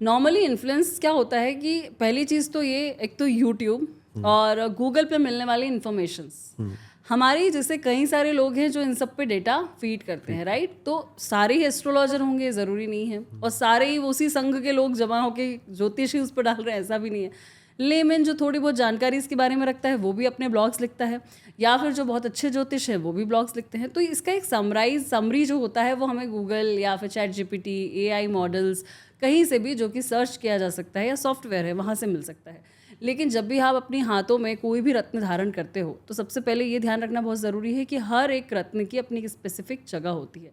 नॉर्मली इन्फ्लुएंस क्या होता है कि पहली चीज़ तो ये, एक तो यूट्यूब और गूगल पे मिलने वाली इन्फॉर्मेशंस, हमारी जैसे कई सारे लोग हैं जो इन सब पे डेटा फीड करते हैं, राइट। तो सारे ही एस्ट्रोलॉजर होंगे ज़रूरी नहीं है, और सारे ही उसी संघ के लोग जमा होकर ज्योतिष ही उस पर डाल रहे हैं, ऐसा भी नहीं है। लेमैन जो थोड़ी बहुत जानकारी इसके बारे में रखता है वो भी अपने ब्लॉग्स लिखता है, या फिर जो बहुत अच्छे ज्योतिष है वो भी ब्लॉग्स लिखते हैं। तो इसका एक समरी जो होता है वो हमें गूगल या फिर ChatGPT, AI मॉडल्स, कहीं से भी जो कि सर्च किया जा सकता है, या सॉफ्टवेयर है वहाँ से मिल सकता है। लेकिन जब भी आप अपने हाथों में कोई भी रत्न धारण करते हो, तो सबसे पहले ये ध्यान रखना बहुत ज़रूरी है कि हर एक रत्न की अपनी एक स्पेसिफिक जगह होती है।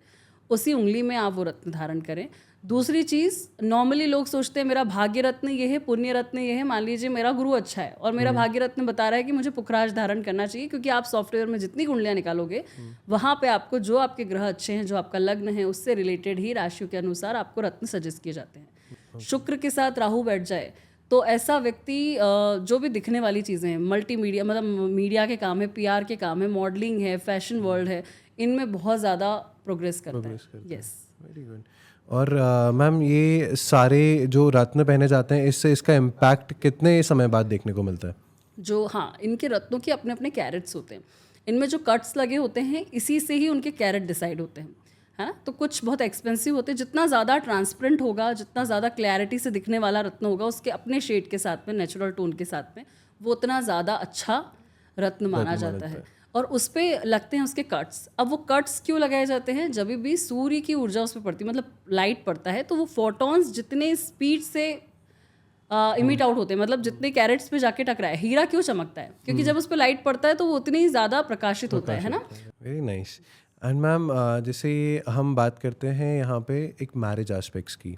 उसी उंगली में आप वो रत्न धारण करें। दूसरी चीज़, नॉर्मली लोग सोचते हैं मेरा भाग्य रत्न ये है, पुण्य रत्न ये है। मान लीजिए मेरा गुरु अच्छा है और मेरा भाग्य रत्न बता रहा है कि मुझे पुखराज धारण करना चाहिए, क्योंकि आप सॉफ्टवेयर में जितनी कुंडलियाँ निकालोगे वहाँ पे आपको जो आपके ग्रह अच्छे हैं, जो आपका लग्न है, उससे रिलेटेड ही राशियों के अनुसार आपको रत्न सजेस्ट किए जाते हैं। शुक्र के साथ राहु बैठ जाए तो ऐसा व्यक्ति जो भी दिखने वाली चीज़ें हैं, मल्टीमीडिया मतलब मीडिया के काम है, पीआर के काम है, मॉडलिंग है, फैशन वर्ल्ड है, इनमें बहुत ज़्यादा प्रोग्रेस करता है। Yes, very good. और मैम ये सारे जो रत्न पहने जाते हैं, इससे इसका इम्पैक्ट कितने समय बाद देखने को मिलता है? जो हाँ, इनके रत्नों के अपने अपने कैरेट्स होते हैं। इनमें जो कट्स लगे होते हैं इसी से ही उनके कैरेट डिसाइड होते हैं, है ना। तो कुछ बहुत एक्सपेंसिव होते हैं, जितना ज़्यादा ट्रांसपेरेंट होगा, जितना ज़्यादा क्लैरिटी से दिखने वाला रत्न होगा उसके अपने शेड के साथ में, नेचुरल टोन के साथ में, वो उतना ज़्यादा अच्छा रत्न माना जाता है। और उस पर लगते हैं उसके कट्स। अब वो कट्स क्यों लगाए जाते हैं? जब भी सूर्य की ऊर्जा उस पर पड़ती है, मतलब लाइट पड़ता है, तो वो फोटॉन्स जितने स्पीड से इमिट आउट होते हैं, मतलब जितने कैरेट्स पे जाके टकराए। हीरा क्यों चमकता है? क्योंकि जब उस पर लाइट पड़ता है तो वो उतनी ही ज़्यादा प्रकाशित होता है ना। Very nice. एंड मैम जैसे हम बात करते हैं यहाँ पे एक मैरिज एस्पेक्ट्स की,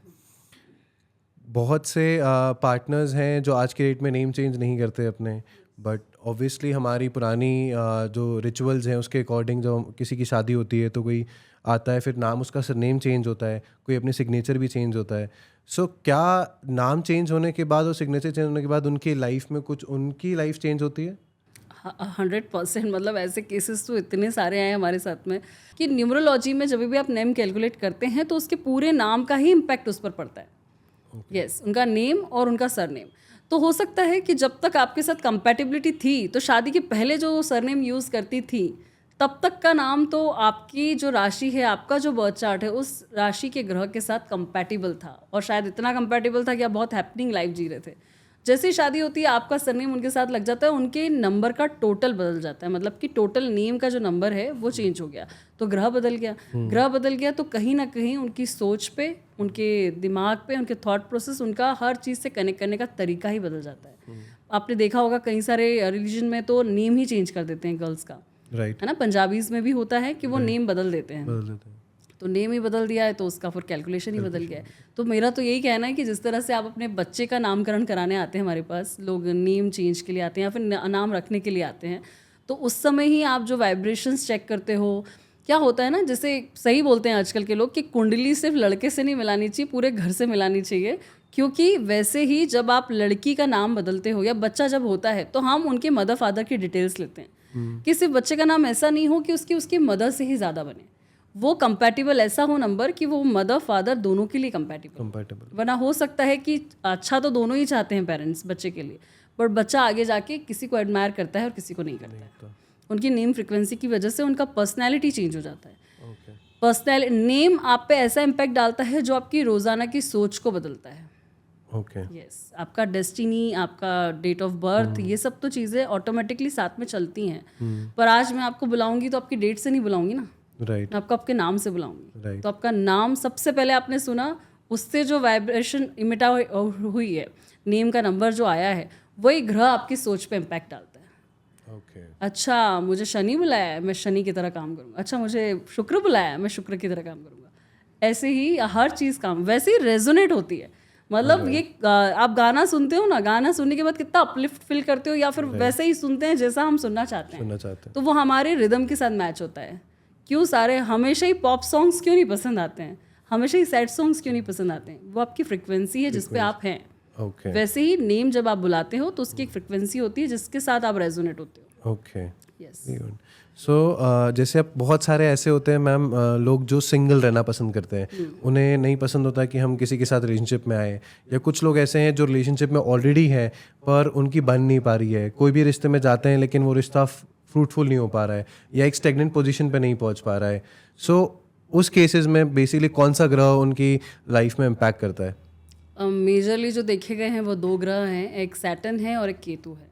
बहुत से पार्टनर्स हैं जो आज के डेट में नेम चेंज नहीं करते अपने, बट ऑब्वियसली हमारी पुरानी जो रिचुअल्स हैं उसके अकॉर्डिंग जब किसी की शादी होती है तो कोई आता है, फिर नाम उसका सरनेम चेंज होता है, कोई अपने सिग्नेचर भी चेंज होता है। सो क्या नाम चेंज होने के बाद और सिग्नेचर चेंज होने के बाद उनकी लाइफ में कुछ उनकी लाइफ चेंज होती है? 100%, मतलब ऐसे केसेस तो इतने सारे आए हमारे साथ में कि न्यूमरोलॉजी में जब भी आप नेम कैलकुलेट करते हैं तो उसके पूरे नाम का ही इम्पैक्ट उस पर पड़ता है। यस, उनका नेम और उनका सरनेम। तो हो सकता है कि जब तक आपके साथ कंपैटिबिलिटी थी, तो शादी के पहले जो सरनेम यूज़ करती थी, तब तक का नाम तो आपकी जो राशि है, आपका जो बर्थ चार्ट है, उस राशि के ग्रह के साथ कंपैटिबल था, और शायद इतना कंपैटिबल था कि आप बहुत हैपनिंग लाइफ जी रहे थे। जैसे ही शादी होती है, आपका सरनेम उनके साथ लग जाता है, उनके नंबर का टोटल बदल जाता है, मतलब कि टोटल नेम का जो नंबर है वो चेंज हो गया, तो ग्रह बदल गया। ग्रह बदल गया तो कहीं ना कहीं उनकी सोच पे, उनके दिमाग पे, उनके थॉट प्रोसेस, उनका हर चीज़ से कनेक्ट करने का तरीका ही बदल जाता है। आपने देखा होगा कई सारे रिलीजन में तो नेम ही चेंज कर देते हैं गर्ल्स का, राइट, है ना। पंजाबीज में भी होता है कि वो नेम बदल देते हैं, बदल देते हैं। तो नेम ही बदल दिया है तो उसका फिर कैलकुलेशन ही बदल गया है। तो मेरा तो यही कहना है कि जिस तरह से आप अपने बच्चे का नामकरण कराने आते हैं, हमारे पास लोग नेम चेंज के लिए आते हैं या फिर नाम रखने के लिए आते हैं, तो उस समय ही आप जो वाइब्रेशंस चेक करते हो, क्या होता है ना, जैसे सही बोलते हैं आजकल के लोग कि कुंडली सिर्फ लड़के से नहीं मिलानी चाहिए, पूरे घर से मिलानी चाहिए। क्योंकि वैसे ही जब आप लड़की का नाम बदलते हो या बच्चा जब होता है, तो हम उनके मदर फादर की डिटेल्स लेते हैं कि सिर्फ बच्चे का नाम ऐसा नहीं हो कि उसकी मदर से ही ज़्यादा बने, वो कंपैटिबल ऐसा हो नंबर कि वो मदर फादर दोनों के लिए कंपैटिबल। वरना हो सकता है कि अच्छा तो दोनों ही चाहते हैं पेरेंट्स बच्चे के लिए, बट बच्चा आगे जाके किसी को एडमायर करता है और किसी को नहीं करता है। उनकी नेम फ्रिक्वेंसी की वजह से उनका पर्सनैलिटी चेंज हो जाता है। पर्सनैलिटी नेम आप पे ऐसा इम्पैक्ट डालता है जो आपकी रोज़ाना की सोच को बदलता है। यस, आपका डेस्टिनी, आपका डेट ऑफ बर्थ, ये सब तो चीज़ें ऑटोमेटिकली साथ में चलती हैं। पर आज मैं आपको बुलाऊंगी तो आपकी डेट से नहीं बुलाऊंगी ना, राइट, मैं आपको आपके नाम से बुलाऊंगी। Right. तो आपका नाम सबसे पहले आपने सुना, उससे जो वाइब्रेशन इमिटा हुई है, नेम का नंबर जो आया है, वही ग्रह आपकी सोच पे इम्पैक्ट डालता है। अच्छा, मुझे शनि बुलाया है, मैं शनि की तरह काम करूँगा। अच्छा, मुझे शुक्र बुलाया है, मैं शुक्र की तरह काम करूँगा। ऐसे ही हर चीज़ काम वैसे ही रेजोनेट होती है। मतलब ये आप गाना सुनते हो ना, गाना सुनने के बाद कितना अपलिफ्ट फील करते हो, या फिर वैसे ही सुनते हैं जैसा हम सुनना चाहते हैं, तो वो हमारे रिदम के साथ मैच होता है। क्यों सारे हमेशा ही पॉप सॉन्ग्स क्यों नहीं पसंद आते हैं, हमेशा ही सैड सॉन्ग्स क्यों नहीं पसंद आते हैं? वो आपकी फ्रिक्वेंसी है जिस पे आप हैं। वैसे ही नेम जब आप बुलाते हो तो उसकी एक फ्रिक्वेंसी होती है जिसके साथ आप रेजोनेट होते हो। Okay, yes. सो जैसे अब बहुत सारे ऐसे होते हैं मैम, लोग जो सिंगल रहना पसंद करते हैं, उन्हें नहीं पसंद होता कि हम किसी के साथ रिलेशनशिप में आए, या कुछ लोग ऐसे हैं जो रिलेशनशिप में ऑलरेडी है पर उनकी बन नहीं पा रही है, कोई भी रिश्ते में जाते हैं लेकिन वो रिश्ता फ्रूटफुल नहीं हो पा रहा है या एक स्टेगनेंट पोजीशन पे नहीं पहुंच पा रहा है। सो उस केसेस में बेसिकली कौन सा ग्रह उनकी लाइफ में इम्पैक्ट करता है? मेजरली जो देखे गए हैं वो दो ग्रह हैं, एक सैटर्न है और एक केतु है।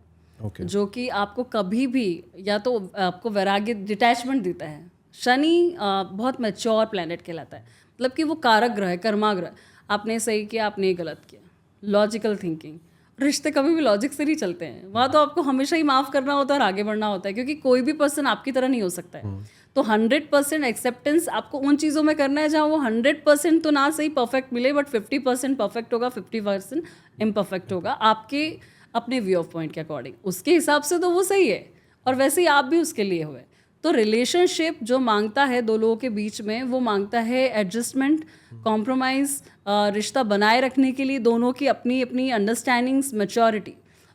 जो कि आपको कभी भी या तो आपको वैराग्य, डिटैचमेंट देता है। शनि बहुत मैच्योर प्लैनेट कहलाता है, मतलब कि वो कारक ग्रह है, कर्मा ग्रह। आपने सही किया, आपने गलत किया, लॉजिकल थिंकिंग। रिश्ते कभी भी लॉजिक से नहीं चलते हैं, वहाँ तो आपको हमेशा ही माफ़ करना होता है और आगे बढ़ना होता है, क्योंकि कोई भी पर्सन आपकी तरह नहीं हो सकता है। तो 100% एक्सेप्टेंस आपको उन चीज़ों में करना है जहाँ वो 100% तो ना सही परफेक्ट मिले, बट 50% परफेक्ट होगा, 50% इम्परफेक्ट होगा आपके अपने व्यू ऑफ पॉइंट के अकॉर्डिंग। उसके हिसाब से तो वो सही है, और वैसे ही आप भी उसके लिए हुए। तो रिलेशनशिप जो मांगता है दो लोगों के बीच में, वो मांगता है एडजस्टमेंट, कॉम्प्रोमाइज़, रिश्ता बनाए रखने के लिए दोनों की अपनी अपनी अंडरस्टैंडिंग्स, मैच्योरिटी।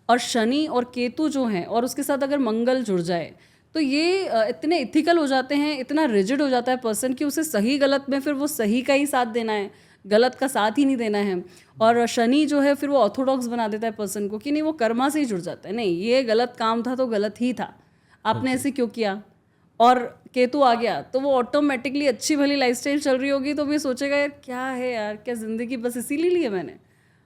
और शनि और केतु जो हैं, और उसके साथ अगर मंगल जुड़ जाए, तो ये इतने इथिकल हो जाते हैं, इतना रिजिड हो जाता है पर्सन कि उसे सही गलत में फिर वो सही का ही साथ देना है, गलत का साथ ही नहीं देना है। और शनि जो है फिर वो ऑर्थोडॉक्स बना देता है पर्सन को कि नहीं, वो कर्मा से ही जुड़ जाता है, नहीं ये गलत काम था तो गलत ही था, आपने ऐसे क्यों किया। और केतु आ गया तो वो ऑटोमेटिकली अच्छी भली लाइफस्टाइल चल रही होगी तो भी सोचेगा यार क्या है यार, क्या ज़िंदगी बस इसीलिए ली है मैंने,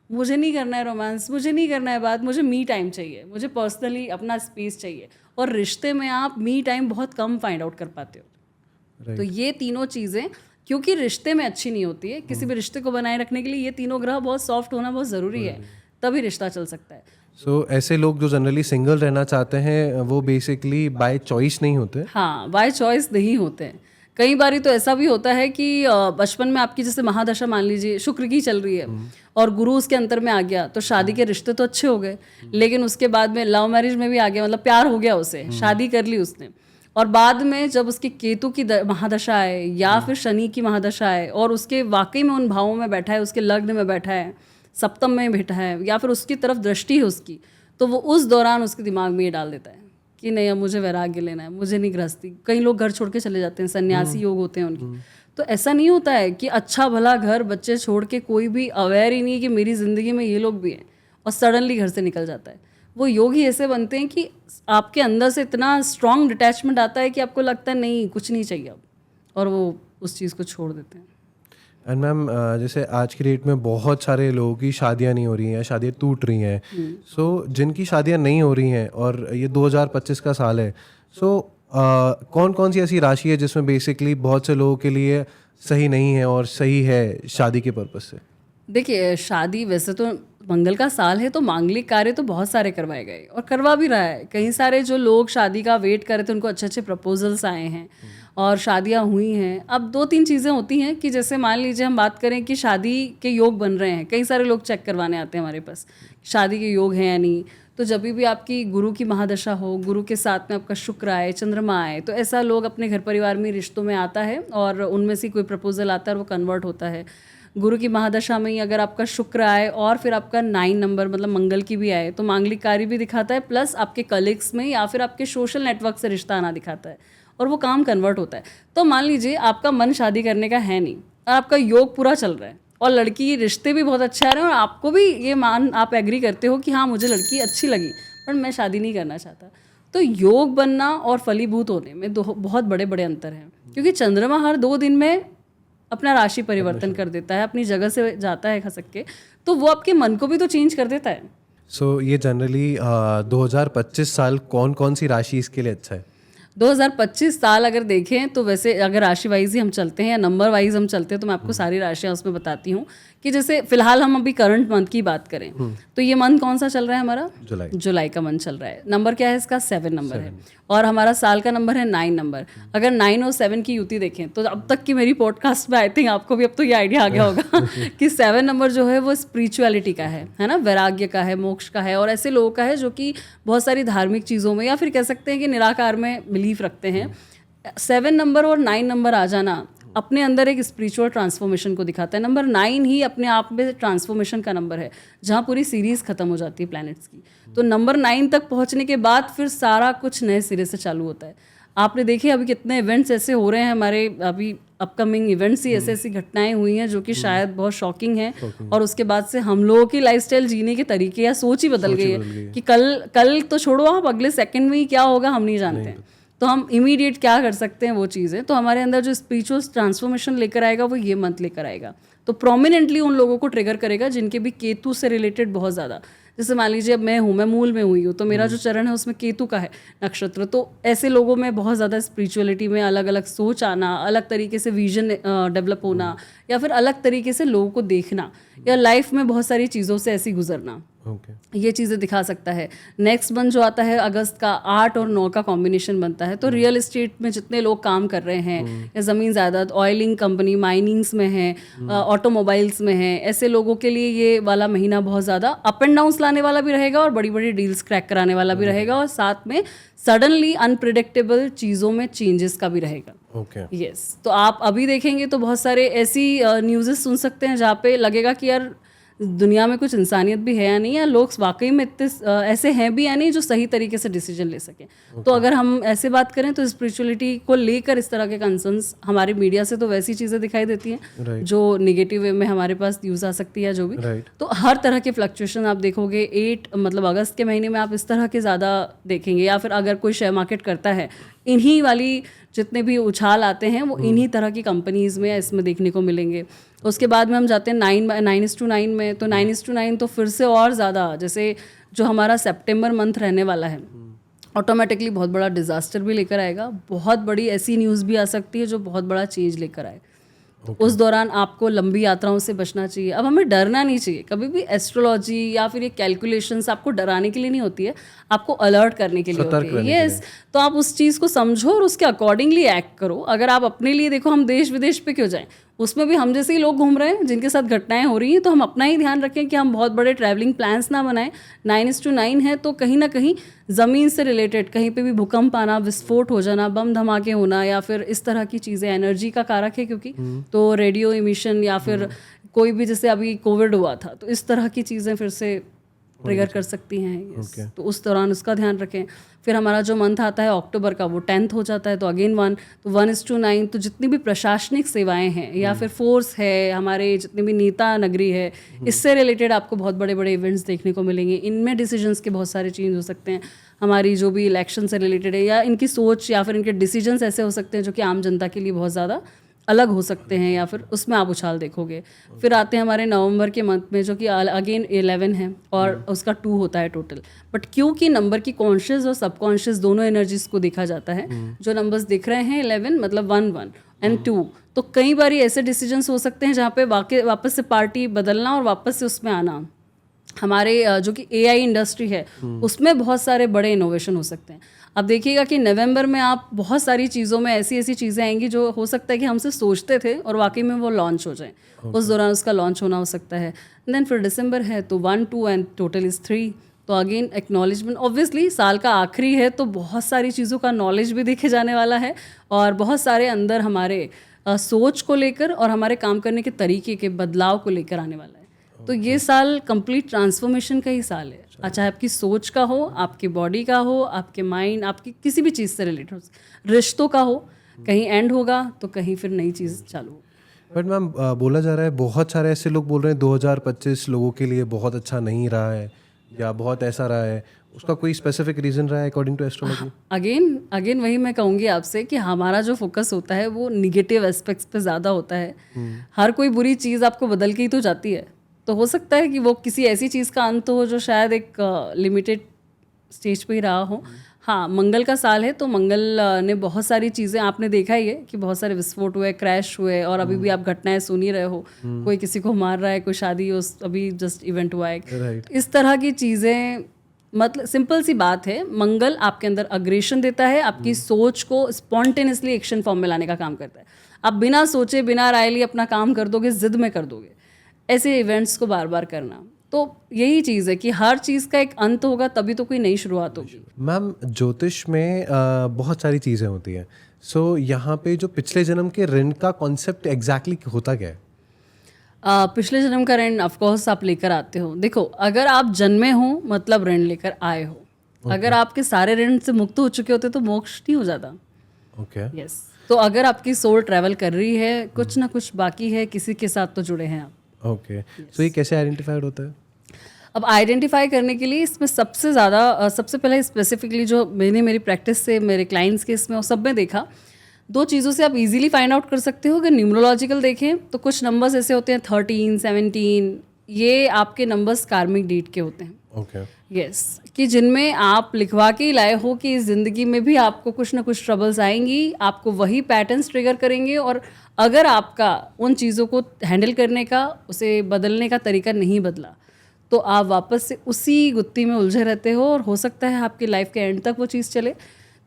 मुझे नहीं करना है रोमांस, मुझे नहीं करना है बात, मुझे मी टाइम चाहिए, मुझे पर्सनली अपना स्पेस चाहिए। और रिश्ते में आप मी टाइम बहुत कम फाइंड आउट कर पाते हो। तो ये तीनों चीज़ें क्योंकि रिश्ते में अच्छी नहीं होती है, किसी भी रिश्ते को बनाए रखने के लिए ये तीनों ग्रह बहुत सॉफ्ट होना बहुत ज़रूरी है, तभी रिश्ता चल सकता है। सो ऐसे लोग जो जनरली सिंगल रहना चाहते हैं वो बेसिकली बाय चॉइस नहीं होते। हाँ, बाय चॉइस नहीं होते हैं। कई बारी तो ऐसा भी होता है कि बचपन में आपकी जैसे महादशा मान लीजिए शुक्र की चल रही है और गुरु उसके अंतर में आ गया, तो शादी के रिश्ते तो अच्छे हो गए, लेकिन उसके बाद में लव मैरिज में भी आ गया, मतलब प्यार हो गया उसे, शादी कर ली उसने, और बाद में जब उसकी केतु की महादशा आए या फिर शनि की महादशा आए और उसके वाकई में उन भावों में बैठा है, उसके लग्न में बैठा है, सप्तम में बैठा है, या फिर उसकी तरफ दृष्टि है उसकी, तो वो उस दौरान उसके दिमाग में ये डाल देता है कि नहीं अब मुझे वैराग्य लेना है, मुझे नहीं गृहस्थी। कई लोग घर छोड़ के चले जाते हैं, सन्यासी योग होते हैं उनकी। तो ऐसा नहीं होता है कि अच्छा भला घर बच्चे छोड़ के कोई भी अवेयर ही नहीं है कि मेरी ज़िंदगी में ये लोग भी हैं, और सडनली घर से निकल जाता है। वो योग ही ऐसे बनते हैं कि आपके अंदर से इतना स्ट्रॉन्ग डिटैचमेंट आता है कि आपको लगता है नहीं कुछ नहीं चाहिए अब, और वो उस चीज़ को छोड़ देते हैं। एंड मैम जैसे आज की डेट में बहुत सारे लोगों की शादियां नहीं हो रही हैं, शादियां टूट रही हैं। सो जिनकी शादियां नहीं हो रही हैं और ये 2025 का साल है, सो कौन कौन सी ऐसी राशि है जिसमें बेसिकली बहुत से लोगों के लिए सही नहीं है और सही है शादी के पर्पज से? देखिए, शादी वैसे तो मंगल का साल है तो मांगलिक कार्य तो बहुत सारे करवाए गए और करवा भी रहा है। कई सारे जो लोग शादी का वेट कर रहे थे उनको अच्छे अच्छे प्रपोजल्स आए हैं और शादियां हुई हैं। अब 2-3 चीज़ें होती हैं कि जैसे मान लीजिए हम बात करें कि शादी के योग बन रहे हैं, कई सारे लोग चेक करवाने आते हैं हमारे पास शादी के योग हैं या नहीं। तो जब भी आपकी गुरु की महादशा हो, गुरु के साथ में आपका शुक्र आए, चंद्रमा आए, तो ऐसा लोग अपने घर परिवार में रिश्तों में आता है और उनमें से कोई प्रपोजल आता है और वो कन्वर्ट होता है। गुरु की महादशा में ही अगर आपका शुक्र आए और फिर आपका 9 नंबर मतलब मंगल की भी आए तो मांगलिक कार्य भी दिखाता है, प्लस आपके कलीग्स में या फिर आपके सोशल नेटवर्क से रिश्ता आना दिखाता है और वो काम कन्वर्ट होता है। तो मान लीजिए आपका मन शादी करने का है नहीं और आपका योग पूरा चल रहा है और लड़की के रिश्ते भी बहुत अच्छे आ रहे हैं और आपको भी ये आप एग्री करते हो कि हाँ मुझे लड़की अच्छी लगी पर मैं शादी नहीं करना चाहता, तो योग बनना और फलीभूत होने में बहुत बड़े बड़े अंतर हैं। क्योंकि चंद्रमा हर 2 दिन में अपना राशि परिवर्तन कर देता है, अपनी जगह से जाता है खसक के, तो वो आपके मन को भी तो चेंज कर देता है। सो ये जनरली 2025 साल कौन कौन सी राशि इसके लिए अच्छा है? 2025 साल अगर देखें तो वैसे अगर राशि वाइज ही हम चलते हैं या नंबर वाइज हम चलते हैं तो मैं आपको सारी राशियां उसमें बताती हूँ कि जैसे फिलहाल हम अभी करंट मंथ की बात करें तो ये मंथ कौन सा चल रहा है हमारा? जुलाई का मंथ चल रहा है। नंबर क्या है इसका? 7 नंबर है और हमारा साल का नंबर है 9 नंबर। अगर 9 और 7 की युति देखें तो अब तक की मेरी पॉडकास्ट में आई थिंक आपको भी अब तो ये आइडिया आ गया होगा कि 7 नंबर जो है वो स्पिरिचुअलिटी का है ना, वैराग्य का है, मोक्ष का है और ऐसे लोगों का है जो कि बहुत सारी धार्मिक चीज़ों में या फिर कह सकते हैं कि निराकार में बिलीफ रखते हैं। 7 नंबर और 9 नंबर आ जाना अपने अंदर एक स्पिरिचुअल ट्रांसफॉर्मेशन को दिखाता है। नंबर 9 ही अपने आप में ट्रांसफॉर्मेशन का नंबर है जहाँ पूरी सीरीज़ ख़त्म हो जाती है प्लैनेट्स की। तो नंबर 9 तक पहुँचने के बाद फिर सारा कुछ नए सिरे से चालू होता है। आपने देखे अभी कितने इवेंट्स ऐसे हो रहे हैं हमारे, अभी अपकमिंग इवेंट्स ही ऐसी घटनाएं हुई हैं जो कि शायद बहुत शॉकिंग हैं और उसके बाद से हम लोगों की लाइफस्टाइल जीने के तरीके या सोच ही बदल गई है कि कल तो छोड़ो आप, अगले सेकंड में ही क्या होगा हम नहीं जानते हैं। तो हम इमीडिएट क्या कर सकते हैं वो चीज़ें, तो हमारे अंदर जो स्पिरिचुअल ट्रांसफॉर्मेशन लेकर आएगा वो ये मंथ लेकर आएगा। तो प्रोमिनेंटली उन लोगों को ट्रिगर करेगा जिनके भी केतु से रिलेटेड बहुत ज़्यादा, जैसे मान लीजिए अब मैं हूँ, मैं मूल में हुई हूँ तो मेरा जो चरण है उसमें केतु का है नक्षत्र, तो ऐसे लोगों में बहुत ज़्यादा स्पिरिचुअलिटी में अलग अलग सोच आना, अलग तरीके से विजन डेवलप होना या फिर अलग तरीके से लोगों को देखना या लाइफ में बहुत सारी चीज़ों से ऐसी गुजरना, ओके। ये चीज़ें दिखा सकता है। नेक्स्ट मंथ जो आता है अगस्त का, 8 और 9 का कॉम्बिनेशन बनता है, तो रियल एस्टेट में जितने लोग काम कर रहे हैं या ज़मीन ज़ायदाद, ऑयलिंग कंपनी, माइनिंग्स में है, ऑटोमोबाइल्स में है, ऐसे लोगों के लिए ये वाला महीना बहुत ज़्यादा अप एंड डाउन्स लाने वाला भी रहेगा और बड़ी बड़ी डील्स क्रैक कराने वाला भी रहेगा, और साथ में सडनली अनप्रिडिक्टेबल चीज़ों में चेंजेस का भी रहेगा। ओके। यस, तो आप अभी देखेंगे तो बहुत सारे ऐसी न्यूज़ेस सुन सकते हैं जहाँ पे लगेगा कि यार दुनिया में कुछ इंसानियत भी है या नहीं, या लोग वाकई में इतने ऐसे हैं भी या नहीं जो सही तरीके से डिसीजन ले सकें। तो अगर हम ऐसे बात करें तो स्पिरिचुअलिटी को लेकर इस तरह के कंसर्न्स हमारे मीडिया से तो वैसी चीज़ें दिखाई देती हैं जो नेगेटिव वे में हमारे पास यूज़ आ सकती है, जो भी। तो हर तरह के फ्लक्चुएशन आप देखोगे 8 मतलब अगस्त के महीने में आप इस तरह के ज़्यादा देखेंगे, या फिर अगर कोई शेयर मार्केट करता है, इन्हीं वाली जितने भी उछाल आते हैं वो इन्हीं तरह की कंपनीज़ में या इसमें देखने को मिलेंगे। उसके बाद में हम जाते हैं 9:9 में, तो 9:9 तो फिर से और ज़्यादा, जैसे जो हमारा सितंबर मंथ रहने वाला है, ऑटोमेटिकली बहुत बड़ा डिज़ास्टर भी लेकर आएगा, बहुत बड़ी ऐसी न्यूज़ भी आ सकती है जो बहुत बड़ा चेंज लेकर आए। उस दौरान आपको लंबी यात्राओं से बचना चाहिए। अब हमें डरना नहीं चाहिए कभी भी। एस्ट्रोलॉजी या फिर ये कैलकुलेशंस आपको डराने के लिए नहीं होती है, आपको अलर्ट करने के लिए होती है। यस, तो आप उस चीज़ को समझो और उसके अकॉर्डिंगली एक्ट करो। अगर आप अपने लिए देखो, हम देश विदेश पे क्यों जाएं, उसमें भी हम जैसे ही लोग घूम रहे हैं जिनके साथ घटनाएं हो रही हैं, तो हम अपना ही ध्यान रखें कि हम बहुत बड़े ट्रैवलिंग प्लान्स ना बनाएं। 9:9 है तो कहीं ना कहीं ज़मीन से रिलेटेड कहीं पे भी भूकंप आना, विस्फोट हो जाना, बम धमाके होना, या फिर इस तरह की चीज़ें, एनर्जी का कारक है क्योंकि, तो रेडियो इमिशन या फिर कोई भी, जैसे अभी कोविड हुआ था, तो इस तरह की चीज़ें फिर से ट्रिगर कर सकती हैं। yes. तो उस दौरान उसका ध्यान रखें। फिर हमारा जो मंथ आता है अक्टूबर का, वो 10th हो जाता है, तो अगेन 1, तो 1:9, तो जितनी भी प्रशासनिक सेवाएं हैं या फिर फोर्स है, हमारे जितनी भी नेता नगरी है, इससे रिलेटेड आपको बहुत बड़े बड़े इवेंट्स देखने को मिलेंगे। इनमें डिसीजंस के बहुत सारे चेंज हो सकते हैं। हमारी जो भी इलेक्शन से रिलेटेड है, या इनकी सोच या फिर इनके डिसीजंस ऐसे हो सकते हैं जो कि आम जनता के लिए बहुत ज़्यादा अलग हो सकते हैं, या फिर उसमें आप उछाल देखोगे। फिर आते हैं हमारे नवंबर के मंथ में, जो कि अगेन 11 है और उसका 2 होता है टोटल। बट क्योंकि नंबर की कॉन्शियस और सबकॉन्शियस दोनों एनर्जीज को देखा जाता है, जो नंबर्स दिख रहे हैं 11 मतलब 1 and 2, तो कई बार ऐसे डिसीजंस हो सकते हैं जहाँ पे वापस से पार्टी बदलना और वापस से उसमें आना। हमारे जो कि AI इंडस्ट्री है, उसमें बहुत सारे बड़े इनोवेशन हो सकते हैं। अब देखिएगा कि नवंबर में आप बहुत सारी चीज़ों में ऐसी ऐसी चीज़ें आएंगी जो हो सकता है कि हमसे सोचते थे और वाकई में वो लॉन्च हो जाए। उस दौरान उसका लॉन्च होना हो सकता है। देन फिर दिसंबर है तो 1, 2 एंड टोटल इज़ 3, तो अगेन एक्नॉलेजमेंट। ऑब्वियसली साल का आखिरी है तो बहुत सारी चीज़ों का नॉलेज भी देखे जाने वाला है, और बहुत सारे अंदर हमारे सोच को लेकर और हमारे काम करने के तरीके के बदलाव को लेकर आने वाला है। तो ये साल कंप्लीट ट्रांसफॉर्मेशन का ही साल है। चाहे आपकी सोच का हो, आपकी बॉडी का हो, आपके माइंड, आपकी किसी भी चीज़ से रिलेटेड हो, रिश्तों का हो, कहीं एंड होगा तो कहीं फिर नई चीज़ चालू हो। बट मैम बोला जा रहा है, बहुत सारे ऐसे लोग बोल रहे हैं 2025 लोगों के लिए बहुत अच्छा नहीं रहा है या बहुत ऐसा रहा है, उसका कोई स्पेसिफिक रीज़न रहा है अकॉर्डिंग टू एस्ट्रोलॉजी? अगेन वही मैं कहूँगी आपसे कि हमारा जो फोकस होता है वो निगेटिव एस्पेक्ट्स पे ज़्यादा होता है। हर कोई बुरी चीज़ आपको बदल के ही तो जाती है, तो हो सकता है कि वो किसी ऐसी चीज़ का अंत हो जो शायद एक लिमिटेड स्टेज पे ही रहा हो। हाँ, मंगल का साल है तो मंगल ने बहुत सारी चीज़ें, आपने देखा ही है कि बहुत सारे विस्फोट हुए, क्रैश हुए, और अभी भी आप घटनाएं सुन ही रहे हो। कोई किसी को मार रहा है, कोई शादी अभी जस्ट इवेंट हुआ है। इस तरह की चीज़ें, मतलब सिंपल सी बात है, मंगल आपके अंदर अग्रेशन देता है, आपकी सोच को स्पॉन्टेनियसली एक्शन फॉर्म में लाने का काम करता है। आप बिना सोचे बिना राय लिए अपना काम कर दोगे, जिद में कर दोगे, ऐसे इवेंट्स को बार बार करना। तो यही चीज़ है कि हर चीज़ का एक अंत होगा, तभी तो कोई नई शुरुआत होगी। मैम ज्योतिष में बहुत सारी चीज़ें होती हैं, सो यहाँ पे जो पिछले जन्म के ऋण का कॉन्सेप्ट एग्जैक्टली होता क्या है? पिछले जन्म का ऋण ऑफकोर्स आप लेकर आते हो। देखो, अगर आप जन्मे हो मतलब ऋण लेकर आए हो। अगर आपके सारे ऋण से मुक्त हो चुके होते तो मोक्ष नहीं हो जाता। ओके। यस, तो अगर आपकी सोल ट्रैवल कर रही है, कुछ ना कुछ बाकी है, किसी के साथ तो जुड़े हैं आप। ओके, सो ये कैसे आइडेंटिफाइड होता है? अब आइडेंटिफाई करने के लिए इसमें सबसे पहले स्पेसिफिकली जो मेरी प्रैक्टिस से, मेरे क्लाइंट्स के इसमें और सब में देखा, 2 चीज़ों से आप इजीली फाइंड आउट कर सकते हो। अगर न्यूमरोलॉजिकल देखें तो कुछ नंबर्स ऐसे होते हैं 13, 17, ये आपके नंबर्स कार्मिक डीड के होते हैं। ओके। यस, कि जिनमें आप लिखवा के ही लाए हो कि इस ज़िंदगी में भी आपको कुछ ना कुछ ट्रबल्स आएंगी, आपको वही पैटर्न्स ट्रिगर करेंगे, और अगर आपका उन चीज़ों को हैंडल करने का, उसे बदलने का तरीका नहीं बदला, तो आप वापस से उसी गुत्थी में उलझे रहते हो और हो सकता है आपकी लाइफ के एंड तक वो चीज़ चले।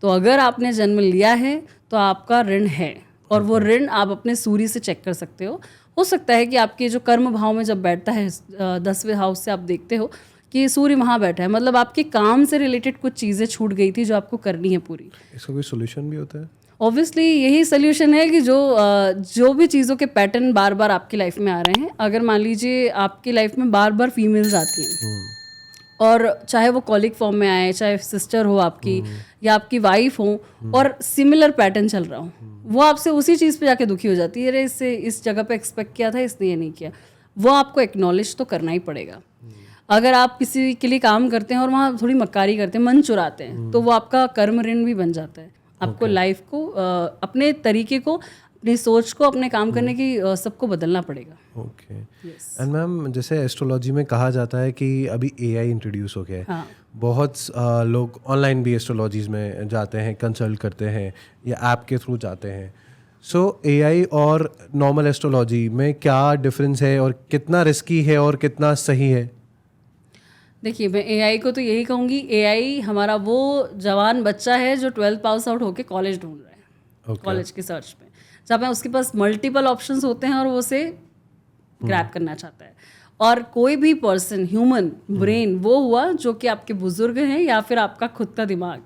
तो अगर आपने जन्म लिया है तो आपका ऋण है, और वो ऋण आप अपने सूर्य से चेक कर सकते हो सकता है कि आपके जो कर्म भाव में जब बैठता है 10वें हाउस से आप देखते हो कि सूर्य वहाँ बैठा है, मतलब आपके काम से रिलेटेड कुछ चीज़ें छूट गई थी जो आपको करनी है पूरी। इसका कोई सोल्यूशन भी होता है? ऑब्वियसली यही सोल्यूशन है कि जो भी चीज़ों के पैटर्न बार बार आपकी लाइफ में आ रहे हैं, अगर मान लीजिए आपकी लाइफ में बार बार फीमेल्स आती हैं और चाहे वो कॉलिक फॉर्म में आए, चाहे सिस्टर हो आपकी या आपकी वाइफ हो, और सिमिलर पैटर्न चल रहा हो, वो आपसे उसी चीज़ पे जाके दुखी हो जाती है, अरे इससे इस जगह पे एक्सपेक्ट किया था, इसने ये नहीं किया। वो आपको एक्नॉलेज तो करना ही पड़ेगा। अगर आप किसी के लिए काम करते हैं और वहाँ थोड़ी मक्कारी करते हैं, मन चुराते हैं, तो वो आपका कर्म ऋण भी बन जाता है। आपको लाइफ को अपने तरीके को, अपनी सोच को, अपने काम करने की सबको बदलना पड़ेगा। ओके। एंड मैम, जैसे एस्ट्रोलॉजी में कहा जाता है कि अभी एआई इंट्रोड्यूस हो गया है। हाँ। बहुत लोग ऑनलाइन भी एस्ट्रोलॉजीज में जाते हैं, कंसल्ट करते हैं या ऐप के थ्रू जाते हैं। सो एआई और नॉर्मल एस्ट्रोलॉजी में क्या डिफरेंस है और कितना रिस्की है और कितना सही है? देखिए, मैं एआई को तो यही कहूँगी, एआई हमारा वो जवान बच्चा है जो 12th पास आउट होके कॉलेज ढूंढ रहा है, कॉलेज की सर्च में, जब में उसके पास मल्टीपल ऑप्शंस होते हैं और वो उसे ग्रैब करना चाहता है। और कोई भी पर्सन, ह्यूमन ब्रेन वो हुआ जो कि आपके बुजुर्ग हैं या फिर आपका खुद का दिमाग।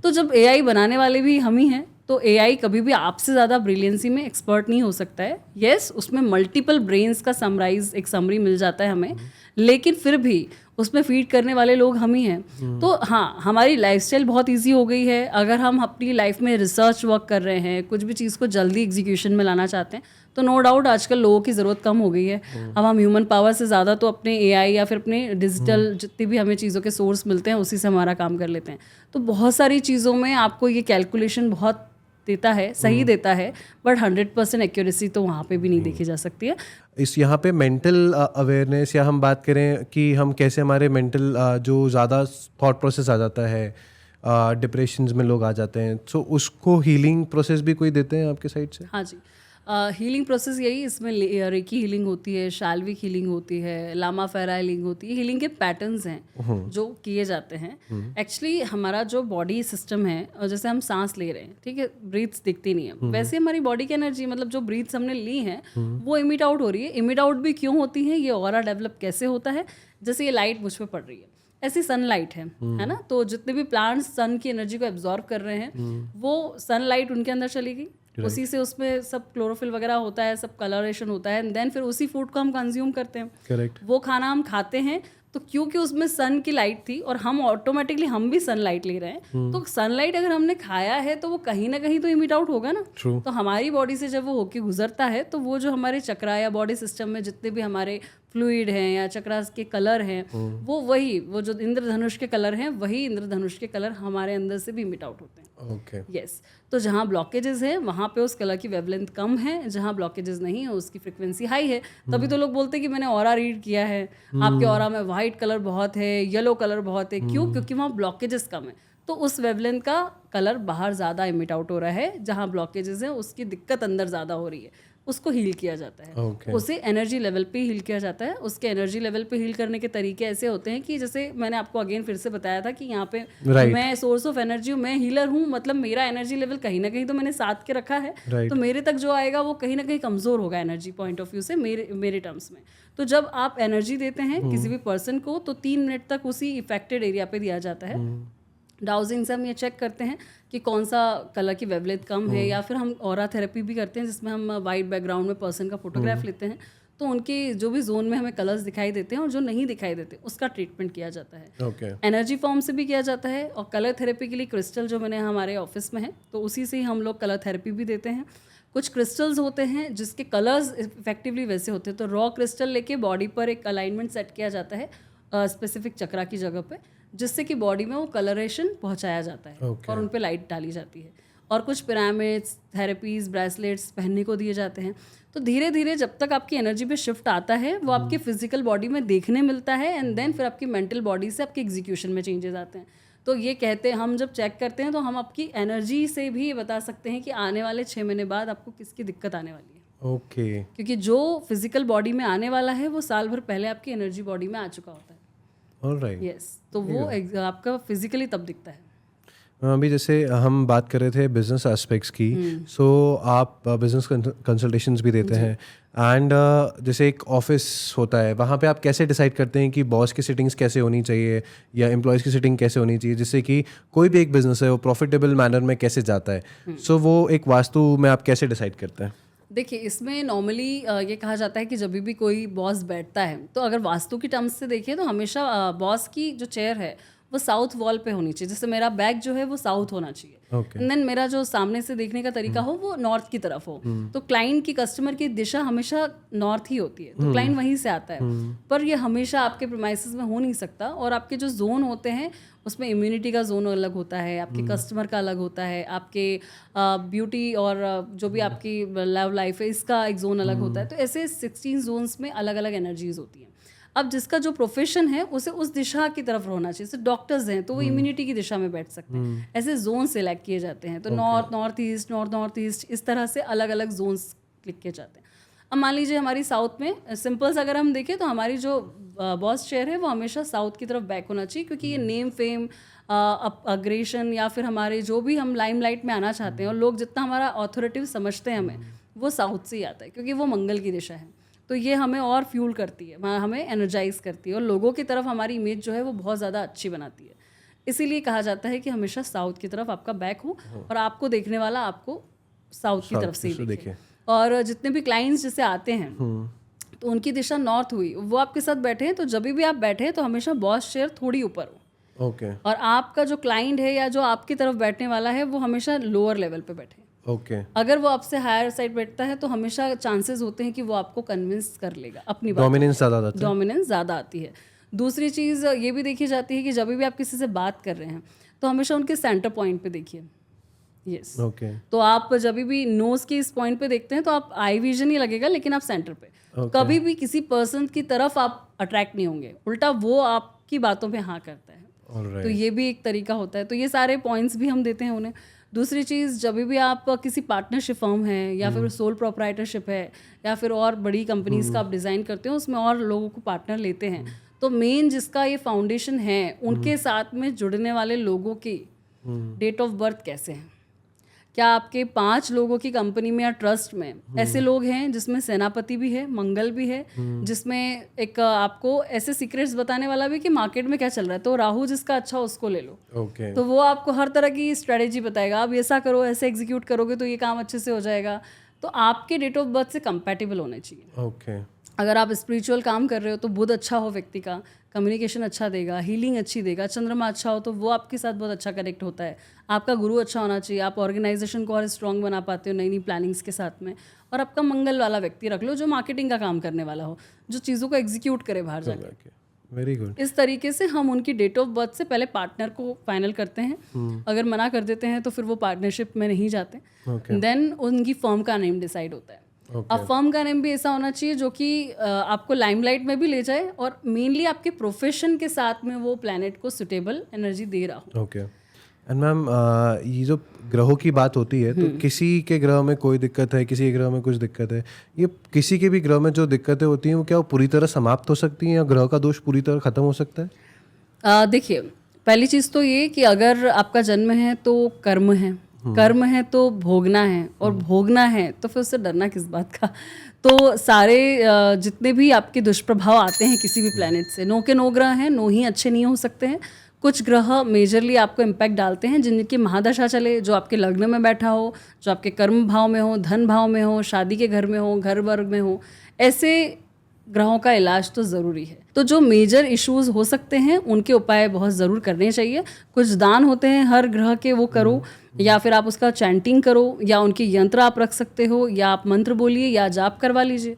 तो जब एआई बनाने वाले भी हम ही हैं, तो एआई कभी भी आपसे ज़्यादा ब्रिलियंसी में एक्सपर्ट नहीं हो सकता है। यस, उसमें मल्टीपल ब्रेन्स का समराइज, एक समरी मिल जाता है हमें, लेकिन फिर भी उसमें फीड करने वाले लोग हम ही हैं। तो हाँ, हमारी लाइफस्टाइल बहुत इजी हो गई है। अगर हम अपनी लाइफ में रिसर्च वर्क कर रहे हैं, कुछ भी चीज़ को जल्दी एग्जीक्यूशन में लाना चाहते हैं, तो नो डाउट आजकल लोगों की ज़रूरत कम हो गई है। अब हम ह्यूमन पावर से ज़्यादा तो अपने एआई या फिर अपने डिजिटल जितनी भी हमें चीज़ों के सोर्स मिलते हैं उसी से हमारा काम कर लेते हैं। तो बहुत सारी चीज़ों में आपको ये कैलकुलेशन बहुत देता है, सही देता है, बट 100% एक्यूरेसी तो वहाँ पे भी नहीं देखी जा सकती है। इस यहाँ पे मेंटल अवेयरनेस, या हम बात करें कि हम कैसे हमारे मेंटल जो ज़्यादा थॉट प्रोसेस आ जाता है, डिप्रेशंस में लोग आ जाते हैं, सो उसको हीलिंग प्रोसेस भी कोई देते हैं आपके साइड से? हाँ जी, हीलिंग प्रोसेस यही, इसमें रेकी हीलिंग होती है, शाल्विक हीलिंग होती है, लामा फेरा हीलिंग होती है। हीलिंग के पैटर्न्स हैं जो किए जाते हैं। एक्चुअली हमारा जो बॉडी सिस्टम है, और जैसे हम सांस ले रहे हैं, ठीक है, ब्रीथ्स दिखती नहीं है, वैसे हमारी बॉडी की एनर्जी, मतलब जो ब्रीथ्स हमने ली हैं वो इमिट आउट हो रही है। इमिट आउट भी क्यों होती है, ये ऑरा डेवलप कैसे होता है, जैसे ये लाइट मुझ पर पड़ रही है, ऐसी सनलाइट है ना, तो जितने भी प्लांट्स सन की एनर्जी को एब्जॉर्ब कर रहे हैं, वो सनलाइट उनके अंदर चली गई, उसी से उसमें सब क्लोरोफिल वगैरह होता है, सब कलरेशन होता है, एंड देन फिर उसी फूड को हम कंज्यूम करते हैं। करेक्ट। वो खाना हम खाते हैं, तो क्योंकि उसमें सन की लाइट थी और हम ऑटोमेटिकली हम भी सनलाइट ले रहे हैं, तो सनलाइट अगर हमने खाया है तो वो कहीं ना कहीं तो इमिट आउट होगा ना। True. तो हमारी बॉडी से जब वो होके गुजरता है, तो वो जो हमारे चक्रा या बॉडी सिस्टम में जितने भी हमारे फ्लूइड हैं या चक्रास के कलर हैं, वो जो इंद्रधनुष के कलर हैं, वही इंद्रधनुष के कलर हमारे अंदर से भी इमिट आउट होते हैं। ओके। यस, तो जहाँ ब्लॉकेजेस हैं वहाँ पे उस कलर की वेवलेंथ कम है, जहाँ ब्लॉकेजेस नहीं है उसकी फ्रिक्वेंसी हाई है। तभी तो लोग बोलते हैं कि मैंने ऑरा रीड किया है, आपके ऑरा में वाइट कलर बहुत है, येलो कलर बहुत है। क्यों? क्योंकि वहाँ ब्लॉकेजेस कम है, तो उस वेवलेंथ का कलर बाहर ज़्यादा इमिट आउट हो रहा है। जहाँ ब्लॉकेजेस हैं उसकी दिक्कत अंदर ज़्यादा हो रही है, उसको हील किया जाता है। Okay. उसे एनर्जी लेवल पे हील किया जाता है। उसके एनर्जी लेवल पे हील करने के तरीके ऐसे होते हैं कि जैसे मैंने आपको अगेन फिर से बताया था कि यहाँ पे Right. मैं सोर्स ऑफ एनर्जी हूँ, मैं हीलर हूँ, मतलब मेरा एनर्जी लेवल कहीं ना कहीं तो मैंने साथ के रखा है। Right. तो मेरे तक जो आएगा वो कहीं ना कहीं कमज़ोर होगा एनर्जी पॉइंट ऑफ व्यू से, मेरे टर्म्स में। तो जब आप एनर्जी देते हैं किसी भी पर्सन को, तो 3 मिनट तक उसी इफेक्टेड एरिया पे दिया जाता है। डाउजिंग से हम ये चेक करते हैं कि कौन सा कलर की वेवलेंथ कम है, या फिर हम ऑरा थेरेपी भी करते हैं जिसमें हम वाइट बैकग्राउंड में पर्सन का फोटोग्राफ लेते हैं, तो उनके जो भी जोन में हमें कलर्स दिखाई देते हैं और जो नहीं दिखाई देते उसका ट्रीटमेंट किया जाता है। ओके। एनर्जी फॉर्म से भी किया जाता है, और कलर थेरेपी के लिए क्रिस्टल जो मैंने हमारे ऑफिस में है, तो उसी से ही हम लोग कलर थेरेपी भी देते हैं। कुछ क्रिस्टल्स होते हैं जिसके कलर्स इफेक्टिवली वैसे होते हैं, तो रॉ क्रिस्टल लेके बॉडी पर एक अलाइनमेंट सेट किया जाता है स्पेसिफिक चक्रा की जगह पे, जिससे कि बॉडी में वो कलरेशन पहुंचाया जाता है। Okay. और उन पे लाइट डाली जाती है। और कुछ पिरामिड्स, थेरेपीज, ब्रेसलेट्स पहनने को दिए जाते हैं। तो धीरे धीरे जब तक आपकी एनर्जी पे शिफ्ट आता है, वो आपकी फिजिकल बॉडी में देखने मिलता है, एंड देन फिर आपकी मेंटल बॉडी से आपके एग्जीक्यूशन में चेंजेस आते हैं। तो ये कहते हैं, हम जब चेक करते हैं तो हम आपकी एनर्जी से भी ये बता सकते हैं कि आने वाले 6 महीने बाद आपको किसकी दिक्कत आने वाली है। ओके। क्योंकि जो फिजिकल बॉडी में आने वाला है वो साल भर पहले आपकी एनर्जी बॉडी में आ चुका होता है। ऑलराइट। यस, तो वो आपका फिजिकली तब दिखता है। अभी जैसे हम बात कर रहे थे बिजनेस एस्पेक्ट्स की, सो आप बिजनेस कंसल्टेशंस भी देते हैं एंड जैसे एक ऑफिस होता है, वहाँ पे आप कैसे डिसाइड करते हैं कि बॉस की सिटिंग्स कैसे होनी चाहिए या एम्प्लॉयज़ की सिटिंग कैसे होनी चाहिए, जिससे कि कोई भी एक बिजनेस है वो प्रॉफिटेबल मैनर में कैसे जाता है? सो वो एक वास्तु में आप कैसे डिसाइड करते हैं? देखिए, इसमें नॉर्मली ये कहा जाता है कि जब भी कोई बॉस बैठता है, तो अगर वास्तु की टर्म्स से देखें तो हमेशा बॉस की जो चेयर है वो साउथ वॉल पे होनी चाहिए। जैसे मेरा बैक जो है वो साउथ होना चाहिए, ओके। एंड देन मेरा जो सामने से देखने का तरीका हो वो नॉर्थ की तरफ हो। तो क्लाइंट की, कस्टमर की दिशा हमेशा नॉर्थ ही होती है, तो क्लाइंट वहीं से आता है। पर ये हमेशा आपके प्रीमाइसेस में हो नहीं सकता, और आपके जो जोन होते हैं उसमें इम्यूनिटी का जोन अलग होता है, आपके कस्टमर का अलग होता है, आपके ब्यूटी और जो भी आपकी लव लाइफ है इसका एक जोन अलग होता है। तो ऐसे 16 जोन्स में अलग अलग एनर्जीज होती हैं। अब जिसका जो प्रोफेशन है उसे उस दिशा की तरफ होना चाहिए। जैसे डॉक्टर्स हैं तो वो इम्यूनिटी की दिशा में बैठ सकते हैं। ऐसे जोन सिलेक्ट किए जाते हैं, तो नॉर्थ ईस्ट, नॉर्थ ईस्ट, इस तरह से अलग अलग जोन्स क्लिक किए जाते हैं। अब मान लीजिए हमारी साउथ में सिंपल अगर हम देखें तो हमारी जो बॉस चेयर है वो हमेशा साउथ की तरफ बैक होना चाहिए, क्योंकि ये नेम फेम, अग्रेशन या फिर हमारे जो भी हम लाइमलाइट में आना चाहते हैं और लोग जितना हमारा ऑथोरिटिव समझते हैं हमें, वो साउथ से ही आता है, क्योंकि वो मंगल की दिशा है। तो ये हमें और फ्यूल करती है, हमें एनर्जाइज करती है, और लोगों की तरफ हमारी इमेज जो है वो बहुत ज़्यादा अच्छी बनाती है। इसीलिए कहा जाता है कि हमेशा साउथ की तरफ आपका बैक हो और आपको देखने वाला आपको साउथ की तरफ से ही देखे। और जितने भी क्लाइंट्स जैसे आते हैं तो उनकी दिशा नॉर्थ हुई, वो आपके साथ बैठे हैं, तो जब भी आप बैठे हैं तो हमेशा बॉस चेयर थोड़ी ऊपर हो। ओके। और आपका जो क्लाइंट है या जो आपकी तरफ बैठने वाला है वो हमेशा लोअर लेवल पे बैठे। ओके। अगर वो आपसे हायर साइड बैठता है तो हमेशा चांसेस होते हैं कि वो आपको कन्विंस कर लेगा अपनी बात। डोमिनेंस ज़्यादा आती है। दूसरी चीज़ ये भी देखी जाती है कि जब भी आप किसी से बात कर रहे हैं तो हमेशा उनके सेंटर पॉइंट पे देखिए। यस। ओके। तो आप जब भी नोज के इस पॉइंट पे देखते हैं तो आप आई विजन ही लगेगा, लेकिन आप सेंटर पे कभी भी किसी पर्सन की तरफ आप अट्रैक्ट नहीं होंगे, उल्टा वो आपकी बातों पे हाँ करता है। तो ये भी एक तरीका होता है। तो ये सारे पॉइंट्स भी हम देते हैं उन्हें। दूसरी चीज़, जब भी आप किसी पार्टनरशिप फर्म है या फिर सोल प्रोप्राइटरशिप है या फिर और बड़ी कंपनीज का आप डिज़ाइन करते हो, उसमें और लोगों को पार्टनर लेते हैं, तो मेन जिसका ये फाउंडेशन है उनके साथ में जुड़ने वाले लोगों की डेट ऑफ बर्थ कैसे है। क्या आपके 5 लोगों की कंपनी में या ट्रस्ट में ऐसे लोग हैं जिसमें सेनापति भी है, मंगल भी है, जिसमें एक आपको ऐसे सीक्रेट्स बताने वाला भी कि मार्केट में क्या चल रहा है, तो राहु जिसका अच्छा उसको ले लो। ओके। तो वो आपको हर तरह की स्ट्रेटेजी बताएगा, आप ऐसा करो, ऐसे एग्जीक्यूट करोगे तो ये काम अच्छे से हो जाएगा। तो आपके डेट ऑफ बर्थ से कंपैटिबल होने चाहिए। ओके। अगर आप स्पिरिचुअल काम कर रहे हो तो बुध अच्छा हो व्यक्ति का, कम्युनिकेशन अच्छा देगा, हीलिंग अच्छी देगा, चंद्रमा अच्छा हो तो वो आपके साथ बहुत अच्छा कनेक्ट होता है। आपका गुरु अच्छा होना चाहिए, आप ऑर्गेनाइजेशन को और स्ट्रॉन्ग बना पाते हो नई नई प्लानिंग्स के साथ में। और आपका मंगल वाला व्यक्ति रख लो जो मार्केटिंग का काम करने वाला हो, जो चीज़ों को एग्जीक्यूट करे बाहर जाके। Very good. इस तरीके से हम उनकी डेट ऑफ बर्थ से पहले पार्टनर को फाइनल करते हैं। अगर मना कर देते हैं तो फिर वो पार्टनरशिप में नहीं जाते। देन उनकी फर्म का नेम डिसाइड होता है। अब फर्म का नेम भी ऐसा होना चाहिए जो कि आपको लाइमलाइट में भी ले जाए और मेनली आपके प्रोफेशन के साथ में वो प्लैनेट को सुटेबल एनर्जी दे रहा हो। ओके। एंड मैम, ये जो ग्रहों की बात होती है तो किसी के ग्रह में कोई दिक्कत है, किसी के ग्रह में कुछ दिक्कत है, ये किसी के भी ग्रह में जो दिक्कतें होती हैं वो क्या वो पूरी तरह समाप्त हो सकती हैं या ग्रह का दोष पूरी तरह ख़त्म हो सकता है? देखिए, पहली चीज़ तो ये कि अगर आपका जन्म है तो कर्म है, कर्म है तो भोगना है, और भोगना है तो फिर उससे डरना किस बात का। तो सारे जितने भी आपके दुष्प्रभाव आते हैं किसी भी प्लैनेट से, नो के नो ग्रह हैं, नो ही अच्छे नहीं हो सकते हैं। कुछ ग्रह मेजरली आपको इम्पैक्ट डालते हैं जिनकी महादशा चले, जो आपके लग्न में बैठा हो, जो आपके कर्म भाव में हो, धन भाव में हो, शादी के घर में हो, घर वर्ग में हो, ऐसे ग्रहों का इलाज तो ज़रूरी है। तो जो मेजर इश्यूज हो सकते हैं उनके उपाय बहुत ज़रूर करने चाहिए। कुछ दान होते हैं हर ग्रह के, वो करो, या फिर आप उसका चैंटिंग करो, या उनके यंत्र आप रख सकते हो, या आप मंत्र बोलिए या जाप करवा लीजिए।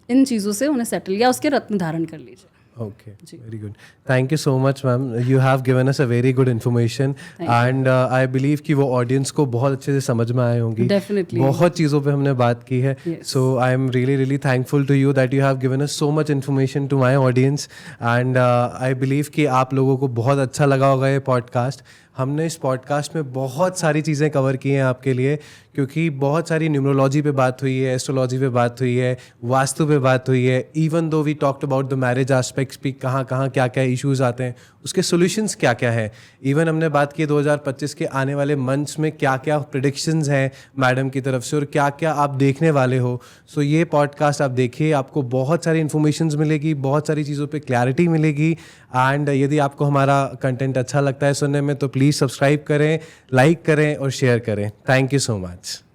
इन चीज़ों से उन्हें सेटल, या उसके रत्न धारण कर लीजिए। Okay, very good. Thank you so much, ma'am. You have given us a very good information, and I believe कि वो audience को बहुत अच्छे से समझ में आए होंगी. Definitely. बहुत चीज़ों पे हमने बात की है. Yes. So I am really thankful to you that you have given us so much information to my audience, and I believe कि आप लोगों को बहुत अच्छा लगा होगा ये podcast. हमने इस पॉडकास्ट में बहुत सारी चीज़ें कवर की हैं आपके लिए, क्योंकि बहुत सारी न्यूमरोलॉजी पे बात हुई है, एस्ट्रोलॉजी पे बात हुई है, वास्तु पे बात हुई है। Even though we talked about the marriage aspects भी, कहाँ कहाँ क्या क्या इश्यूज आते हैं, उसके सॉल्यूशंस क्या क्या है। इवन हमने बात की 2025 के आने वाले मंथ्स में क्या क्या प्रेडिक्शंस हैं मैडम की तरफ से और क्या क्या आप देखने वाले हो। सो ये पॉडकास्ट आप देखिए, आपको बहुत सारी इन्फॉर्मेशन मिलेगी, बहुत सारी चीज़ों पे क्लैरिटी मिलेगी। एंड यदि आपको हमारा कंटेंट अच्छा लगता है सुनने में तो प्लीज़ सब्सक्राइब करें, लाइक करें और शेयर करें। Thank you so much.